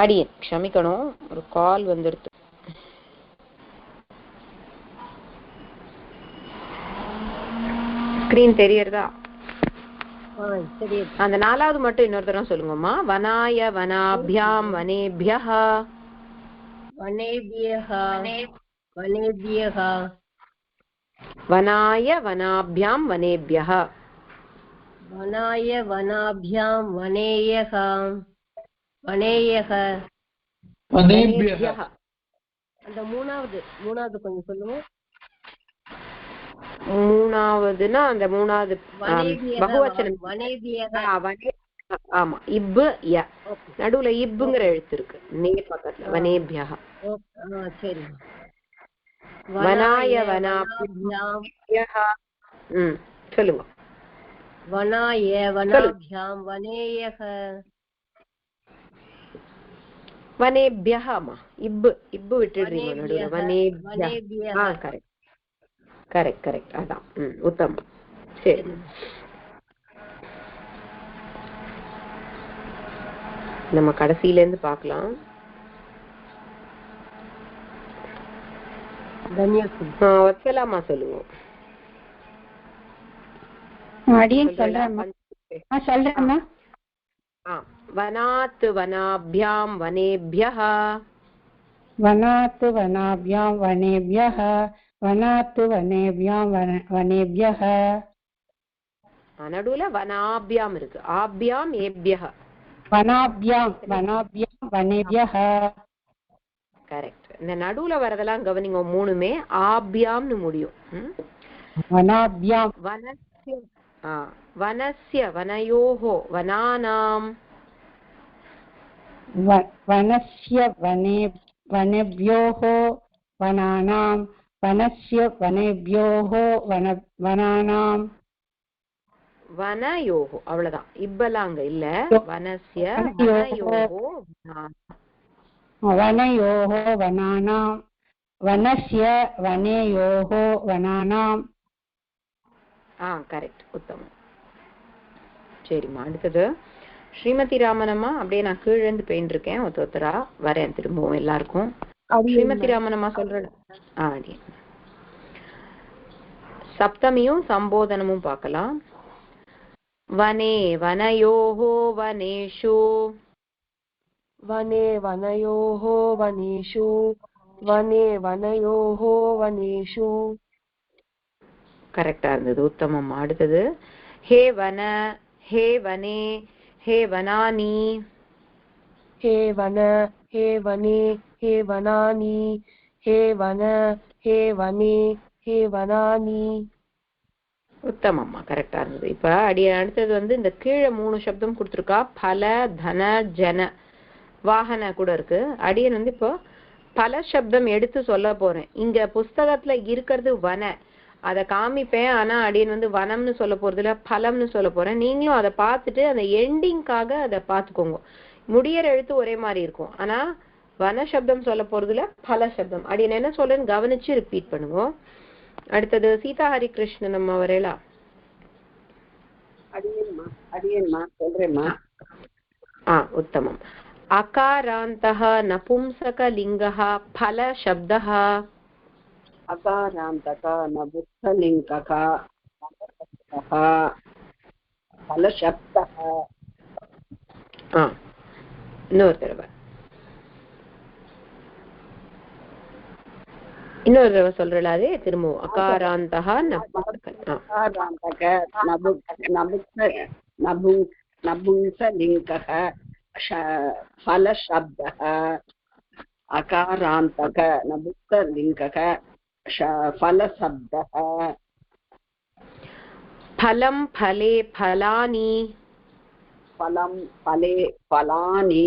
அடி க்ஷமிக்கணும், ஒரு கால் வந்துடுது. ஸ்கிரீன் தெரியறதா? அந்த நாலாவது மட்டும் இன்னொரு தடவை சொல்லுங்கம்மா. வனாய வனாபியாம் வனேபியஹ. வனேபியஹ வனேபியஹ. வனாய வனாபியாம் வனேபியஹ. வனாய வனாபியாம் வனேயஹ வனேயஹ. அந்த மூணாவது கொஞ்சம் சொல்லுங்க. மூணாவதுன்னா அந்த மூணாவது பகுவச்சனம். ஆமா, இப்பு ய நடுவுல இப்புங்கிற எழுத்து இருக்கு நே பக்கத்துல. வனேபியஹ. சரி. வனாய வனாபியாம் சொல்லுங்க. வனாய வனாபியாம் வனேயஹ. வனேபியஹமா, இப்பு விட்டுடுறீங்க நடுவுல. வனேபியஹ. கரெக்ட் கரெக்ட் கரெக்ட், அதான். உத்தமம். சரி, நம்ம கடைசியில இருந்து பார்க்கலாம். வச்சலாமா சொல்லுவோம். சொல்றேம்மா. वनात् वनाभ्यां वनेभ्यः वनात् वनाभ्यां वनेभ्यः वनात् वनेभ्यां वनेभ्यः நடுவுல வனாபியாம் இருக்கு ஆபியாம் ஏபியஹ वनाभ्यां वनाभ्यां वनेभ्यः கரெக்ட் இந்த நடுவுல வரதெல்லாம் கவனிங்க மூணுமே ஆபியாம்னு முடியும் वनाभ्यां वनस्य वनस्य वनयोः वनानां वनस्य वनेभ्योः वनानां वनस्य वनेभ्योः वनानां वनयोः அவ்வளவுதான் இப்பெல்லாம் அங்க இல்ல वनस्य वनयोः वनयोः वनानां वनस्य वनयोः वनानां கரெக்ட் உத்தமம் சரிம்மா அடுத்தது ஸ்ரீமதி ராமனம்மா அப்படியே நான் கீழே இருந்து பெயிண்ட் இருக்கேன் ஒருத்தரா வரேன் திரும்பவும் எல்லாருக்கும் ஸ்ரீமதி ராமனம்மா சொல்றேன் அடி சப்தமியும் சம்போதனமும் பார்க்கலாம் वने वनयोः वनेषु वने वनयोः वनेषु वने वनयोः वनेषु கரெக்டா இருந்தது உத்தமம் அடுத்தது हे वन हे वने हे वनानि हे वन हे वने हे वनानि हे वन हे वने हे वनानि உத்தமம்மா கரெக்டா இருந்தது இப்ப அடுத்தது வந்து இந்த கீழே 3 சப்தம் கொடுத்திருக்கா பல தன ஜன வாகன கூட இருக்கு அடியன் வந்து இப்போ பல சப்தம் எடுத்து சொல்ல போறேன் இங்க புஸ்தகத்துல இருக்கிறது வன அதை காமிப்பேன் ஆனா அடியன் வந்து வனம்னு சொல்ல போறது இல்ல பலம்னு சொல்ல போறேன் நீங்களும் அதை பார்த்துட்டு அந்த எண்டிங்காக அதை பார்த்துக்கோங்க முடியற எழுத்து ஒரே மாதிரி இருக்கும் ஆனா வன சப்தம் சொல்ல போறது இல்ல பல சப்தம் அடியன் என்ன சொல்றேன்னு கவனிச்சு ரிப்பீட் பண்ணுங்க அடுத்தது சீதா ஹரிகிருஷ்ணன் அம்மா வரேலா அடியேன்மா சொல்றேம்மா उत्तमम् अकारान्तः नपुंसकलिङ्गः फलशब्दः अकारान्तक नपुंसकलिङ्गः फलशब्दः இன்னொரு தடவை சொல்றல அதே திரும்பவும் அகாராந்தக नपुंसकलिङ्गः फलशब्दः अकारान्तक नपुंसकलिङ्गः फलशब्दः फलं फले फलानि फलं फले फलानि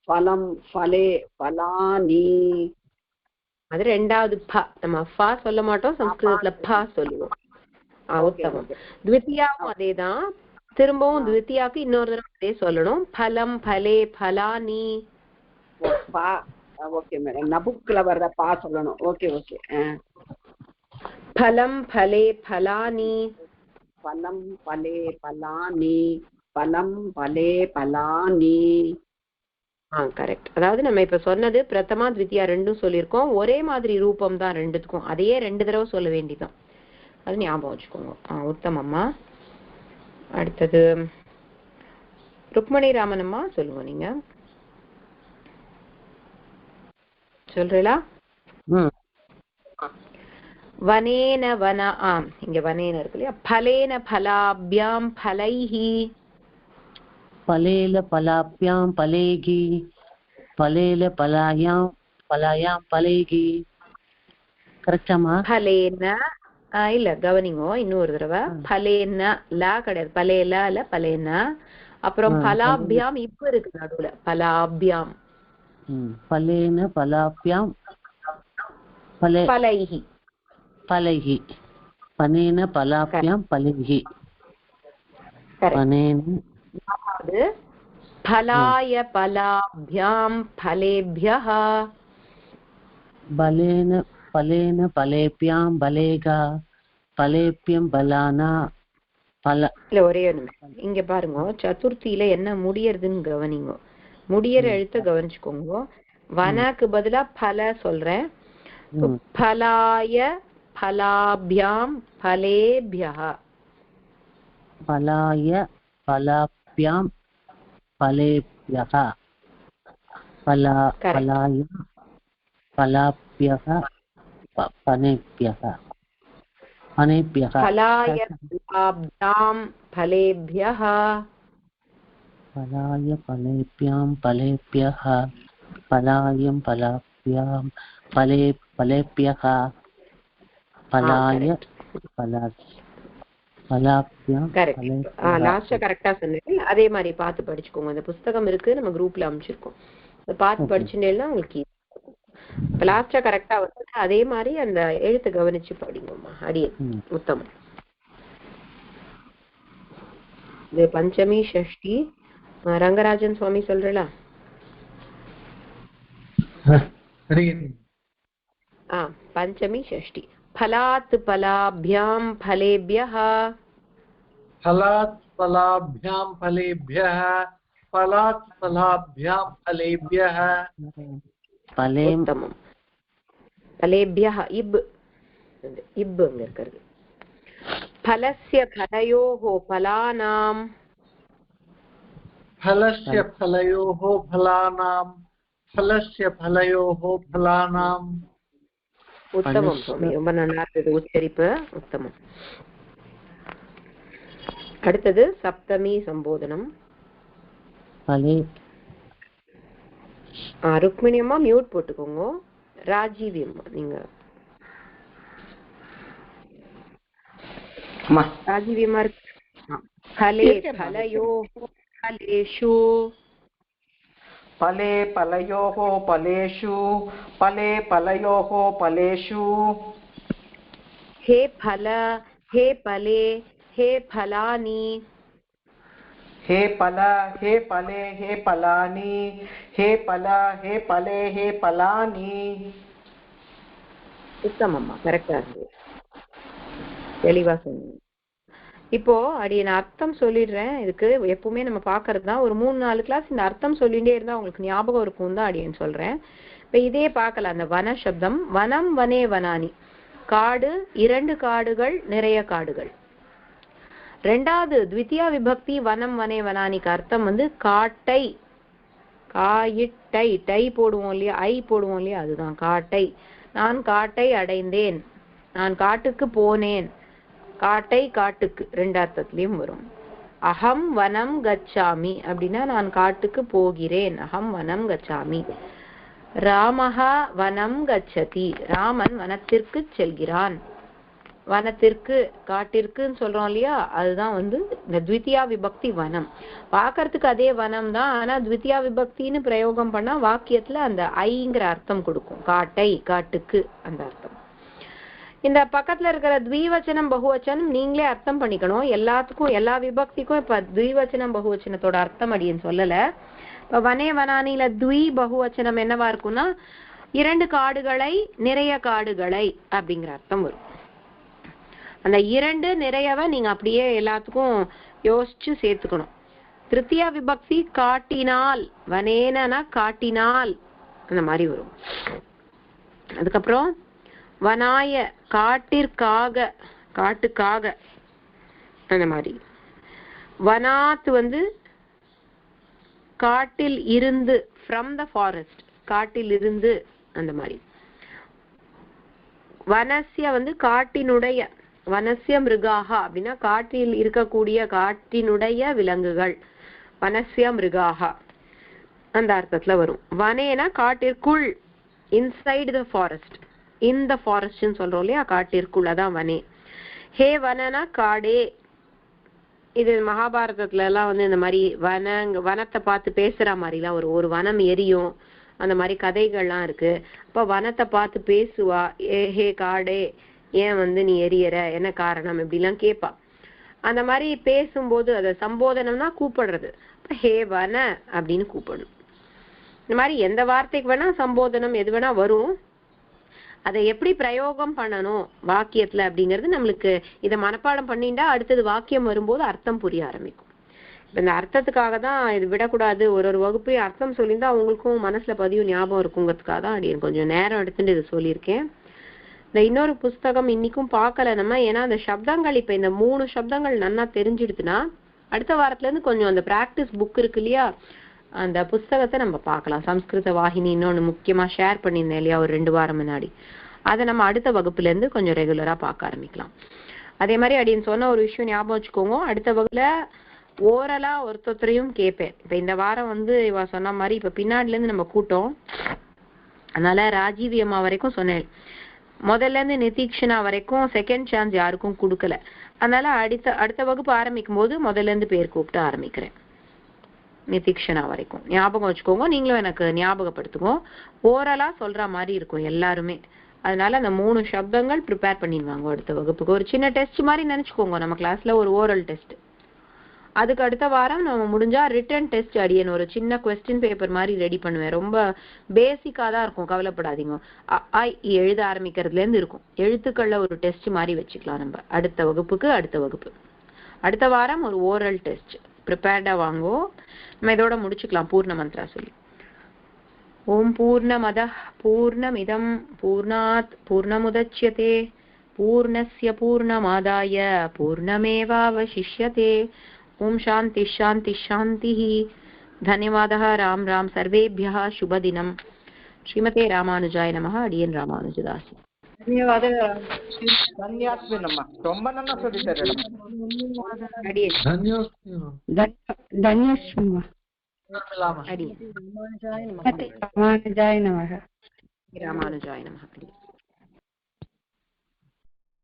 फलं फले फलानि அது ரெண்டாவது ப நம்ம ஃபா சொல்ல மாட்டோம் சம்ஸ்கிருதத்துல ப சொல்லுவோம் உத்தமம் த்விதியாவும் அதேதான் திரும்பவும் த்விதியாக்கு இன்னொரு தடவை அதே சொல்லணும் பலம் பலே பலானி ஓகே மேடம் நபுக்ல வர்ற பா சொல்லணும் ஓகே ஓகே பலம் பலே பலானி பலம் பலே பலானி பலம் பலே பலானி கரெக்ட் அதாவது நம்ம இப்ப சொன்னது பிரதமா த்விதியா ரெண்டும் சொல்லியிருக்கோம் ஒரே மாதிரி ரூபம் தான் ரெண்டுத்துக்கும் அதையே 2 தடவை சொல்ல வேண்டியதான் அது ஞாபகம் வச்சுக்கோங்க உத்தமம்மா அடுத்தது ருக்மணி ராமனம்மா சொல்லுங்க நீங்க சொல்றீங்களா வனேன வன இங்க வனேன இருக்கு இல்லையா பலேன பலாபியாம் பலைஹி फलेल फलाभ्यां फलेगी फलेल फलायां फलेगी கரெக்டாமா பலேன இல்ல கவனிங்கோ இன்னொரு தடவை பலேன லா கிடையாது பலேல இல்ல பலேன அப்புறம் பலாபியாம் இப்ப இருக்கு நடுவுல பலாபியாம் பலேன பலாபியாம் பலைஹி பலைஹி பனேன பலாபியாம் பலைஹி பனேன फलाय फलाभ्यां फलेभ्यः बलेन फलेन फलेभ्यां बलेगा फलेभ्यं बलाना फल இல்ல ஒரே நிமிஷம் இங்க பாருங்க சதுர்த்தியில என்ன முடியறதுன்னு கவனிங்க முடியற எழுத்த கவனிச்சுக்கோங்க வனக்கு பதிலா பல சொல்றேன் फलाय फलाभ्यां फलेभ्यः फलाय फलाभ्यां फलेभ्यः फलाय फलाभ्यः फलेभ्यः फलाय फलाभ्यां फलेभ्यः फलाय फलेभ्यां फलेभ्यः फलायं फलाभ्यां फलेभ्यः फलाय फलाभ्यां லாஸ்டா கரெக்டா சொன்னேன். அதே மாதிரி பார்த்து படிச்சுக்கோங்க. அந்த புத்தகம் இருக்கு, நம்ம குரூப்ல அனுப்பிச்சிருக்கோம். அதை பார்த்து படிச்சுட்டேன்னா உங்களுக்கு லாஸ்டா கரெக்டா வந்து அதே மாதிரி அந்த எழுத்து கவனிச்சு படிங்கம்மா. அடியே உத்தமம். இது பஞ்சமி ஷஷ்டி. ரங்கராஜன் சுவாமி சொல்றா? பஞ்சமி ஷஷ்டி. फलात् फलाभ्यां फलेभ्यः फलात् फलाभ्यां फलेभ्यः फलात् फलाभ्यां फलेभ्यः उत्तमम्. फलेभ्यः इब् अங்க இருக்கிறது. फलस्य फलयोः फलानां फलस्य फलयोः फलानां फलस्य फलयोः फलानां. உத்தமம் சுவாமி, ரொம்ப நல்லா இருந்தது உச்சரிப்பு. உத்தமம். அடுத்தது சப்தமி சம்போதனம். ருக்மிணி அம்மா மியூட் போட்டுக்கோங்க. ராஜீவி அம்மா நீங்க. ராஜீவி அம்மா फले फलयोः फलेषु फले फलयोः फलेषु फले फलयोः फलेषु हे फल हे फले हे फलानि हे फल हे फले हे फलानि हे फल हे फले हे फलानि. உத்தமம்மா, கரெக்டா இருக்கு, தெளிவா சொன்னீங்க. இப்போ அடி நான் அர்த்தம் சொல்லிடுறேன். இதுக்கு எப்பவுமே நம்ம பாக்குறது தான். ஒரு 3-4 கிளாஸ் இந்த அர்த்தம் சொல்லிட்டே இருந்தா உங்களுக்கு ஞாபகம் இருக்கும் தான் அடியேன்னு சொல்றேன். இப்ப இதே பார்க்கலாம். அந்த வன சப்தம். வனம் வனே வனானி, காடு, 2 காடுகள், நிறைய காடுகள். ரெண்டாவது த்விதியா விபக்தி வனம் வனே வனானிக்கு அர்த்தம் வந்து காட்டை, காயிட்டை, டை போடுவோம் இல்லையா, ஐ போடுவோம் இல்லையா, அதுதான் காட்டை. நான் காட்டை அடைந்தேன், நான் காட்டுக்கு போனேன். காட்டை காட்டுக்கு 2 அர்த்தத்திலயும் வரும். அகம் வனம் கச்சாமி அப்படின்னா நான் காட்டுக்கு போகிறேன், அகம் வனம் கச்சாமி. ராமஹா வனம் கச்சதி, ராமன் வனத்திற்கு செல்கிறான். வனத்திற்கு, காட்டிற்குன்னு சொல்றோம் இல்லையா, அதுதான் வந்து இந்த த்விதியா விபக்தி வனம். பாக்கிறதுக்கு அதே வனம் தான், ஆனா த்விதியா விபக்தின்னு பிரயோகம் பண்ணா வாக்கியத்துல அந்த ஐங்கிற அர்த்தம் கொடுக்கும். காட்டை, காட்டுக்கு அந்த அர்த்தம். இந்த பக்கத்துல இருக்கிற த்விவச்சனம் பகுவச்சனம் நீங்களே அர்த்தம் பண்ணிக்கணும். எல்லாத்துக்கும் எல்லா விபக்திக்கும் இப்ப த்விவச்சனம் பகுவச்சனத்தோட அர்த்தம் அடின்னு சொல்லல. இப்ப வனே வனானில த்வி பகுவச்சனம் என்னவா இருக்கும்னா 2 காடுகளை, நிறைய காடுகளை அப்படிங்கிற அர்த்தம் வரும். அந்த 2 நிறையவை நீங்க அப்படியே எல்லாத்துக்கும் யோசிச்சு சேர்த்துக்கணும். திருத்தியா விபக்தி காட்டினால், வனேனா காட்டினால் அந்த மாதிரி வரும். அதுக்கப்புறம் வனாய காட்டிற்காக, காட்டுக்காக அந்த மாதிரி. வனாத் வந்து காட்டில் இருந்து, ஃப்ரம் த ஃபாரஸ்ட், காட்டில் இருந்து அந்த மாதிரி. வனஸ்ய வந்து காட்டினுடைய, வனஸ்ய மிருகாஹா அப்படின்னா காட்டில் இருக்கக்கூடிய, காட்டினுடைய விலங்குகள். வனஸ்ய மிருகாஹா அந்த அர்த்தத்துல வரும். வனேனா காட்டிற்குள், இன்சைடு த ஃபாரஸ்ட், இந்த ஃபாரஸ்ட்னு சொல்றோம் இல்லையா, காட்டிற்குள், அதான் வனே. ஹே வனனா காடே. இது மகாபாரதத்துல எல்லாம் வந்து இந்த மாதிரி வனத்தை பார்த்து பேசுற மாதிரிலாம் ஒரு வனம் எரியும், அந்த மாதிரி கதைகள்லாம் இருக்கு. அப்ப வனத்தை பார்த்து பேசுவா, ஹே காடே ஏன் வந்து நீ எரியற, என்ன காரணம் இப்படிலாம் கேட்பா. அந்த மாதிரி பேசும்போது அதை சம்போதனம்னா கூப்பிடுறது. ஹே வன அப்படின்னு கூப்பிடணும். இந்த மாதிரி எந்த வார்த்தைக்கு வேணா சம்போதனம் எது வேணா வரும். அதை எப்படி பிரயோகம் பண்ணணும் வாக்கியத்துல அப்படிங்கிறது நம்மளுக்கு இதை மனப்பாடம் பண்ணிட்டா அடுத்தது வாக்கியம் வரும்போது அர்த்தம் புரிய ஆரம்பிக்கும். இப்ப இந்த அர்த்தத்துக்காக தான் இது விடக்கூடாது. ஒரு வகுப்பையும் அர்த்தம் சொல்லியிருந்தா அவங்களுக்கும் மனசுல பதிவு ஞாபகம் இருக்குங்கிறதுக்காக தான் அப்படி கொஞ்சம் நேரம் எடுத்துட்டு இது சொல்லியிருக்கேன். இந்த இன்னொரு புஸ்தகம் இன்னைக்கும் பார்க்கல நம்ம, ஏன்னா அந்த சப்தங்கள் இப்ப இந்த 3 சப்தங்கள் நல்லா தெரிஞ்சிடுதுன்னா அடுத்த வாரத்துல இருந்து கொஞ்சம் அந்த பிராக்டிஸ் புக் இருக்கு இல்லையா, அந்த புஸ்தகத்தை நம்ம பார்க்கலாம். சம்ஸ்கிருத வாகினி இன்னொன்னு முக்கியமா ஷேர் பண்ணியிருந்தேன் இல்லையா ஒரு 2 வாரம் முன்னாடி, அதை நம்ம அடுத்த வகுப்புல இருந்து கொஞ்சம் ரெகுலரா பார்க்க ஆரம்பிக்கலாம். அதே மாதிரி அப்படின்னு சொன்ன ஒரு விஷயம் ஞாபகம் வச்சுக்கோங்க, அடுத்த வகுப்புல ஓரலா ஒருத்தரையும் கேட்பேன். இப்ப இந்த வாரம் வந்து இவ சொன்ன மாதிரி இப்ப பின்னாடில இருந்து நம்ம கூட்டம், அதனால ராஜீவி அம்மா வரைக்கும் சொன்னேன். முதல்ல இருந்து நிதீக்ஷனா வரைக்கும் செகண்ட் சான்ஸ் யாருக்கும் கொடுக்கல. அதனால அடுத்த வகுப்பு ஆரம்பிக்கும் போது முதல்ல இருந்து பேர் கூப்பிட்டு ஆரம்பிக்கிறேன். நிதீக்ஷனா வரைக்கும் ஞாபகம் வச்சுக்கோங்க, நீங்களும் எனக்கு ஞாபகப்படுத்துங்க. ஓரலா சொல்ற மாதிரி இருக்கும் எல்லாருமே. அதனால அந்த 3 சப்தங்கள் ப்ரிப்பேர் பண்ணிடுவாங்க அடுத்த வகுப்புக்கு. ஒரு சின்ன டெஸ்ட் மாதிரி நினைச்சுக்கோங்க, நம்ம கிளாஸ்ல ஒரு ஓரல் டெஸ்ட். அதுக்கு அடுத்த வாரம் நம்ம முடிஞ்சா ரிட்டன் டெஸ்ட் அடியன் ஒரு சின்ன கொஸ்டின் பேப்பர் மாதிரி ரெடி பண்ணுவேன். ரொம்ப பேசிக்கா தான் இருக்கும், கவலைப்படாதீங்க. எழுத ஆரம்பிக்கிறதுல இருந்து இருக்கும். எழுத்துக்கள்ல ஒரு டெஸ்ட் மாதிரி வச்சுக்கலாம் நம்ம அடுத்த வகுப்பு. அடுத்த வாரம் ஒரு ஓரல் டெஸ்ட் ப்ரிப்பேர்டா வாங்கோ. நம்ம இதோட முடிச்சுக்கலாம் பூர்ண மந்த்ரா சொல்லி. ஓம் பூர்ணமதः பூர்ணமிதம் பூர்ணாத் பூர்ணமுதச்யதே பூர்ணஸ்ய பூர்ணமாதாய பூர்ணமேவாவசிஷ்யதே. ஓம் சாந்தி சாந்தி சாந்தி. धन्यवादः. राम राम सर्वेभ्यः शुभदिनं. श्रीमते रामानुजाय नमः. अडियन् रामानुजदासी. ಧನ್ಯಾಸ್ಮಿ ನಮ್ಮ ரொம்ப நல்லா சொல்லிட்டாரு. ಧನ್ಯಸ್ಮಿ अडियन् रामानुजाय नमः. रामानुजाय नमः.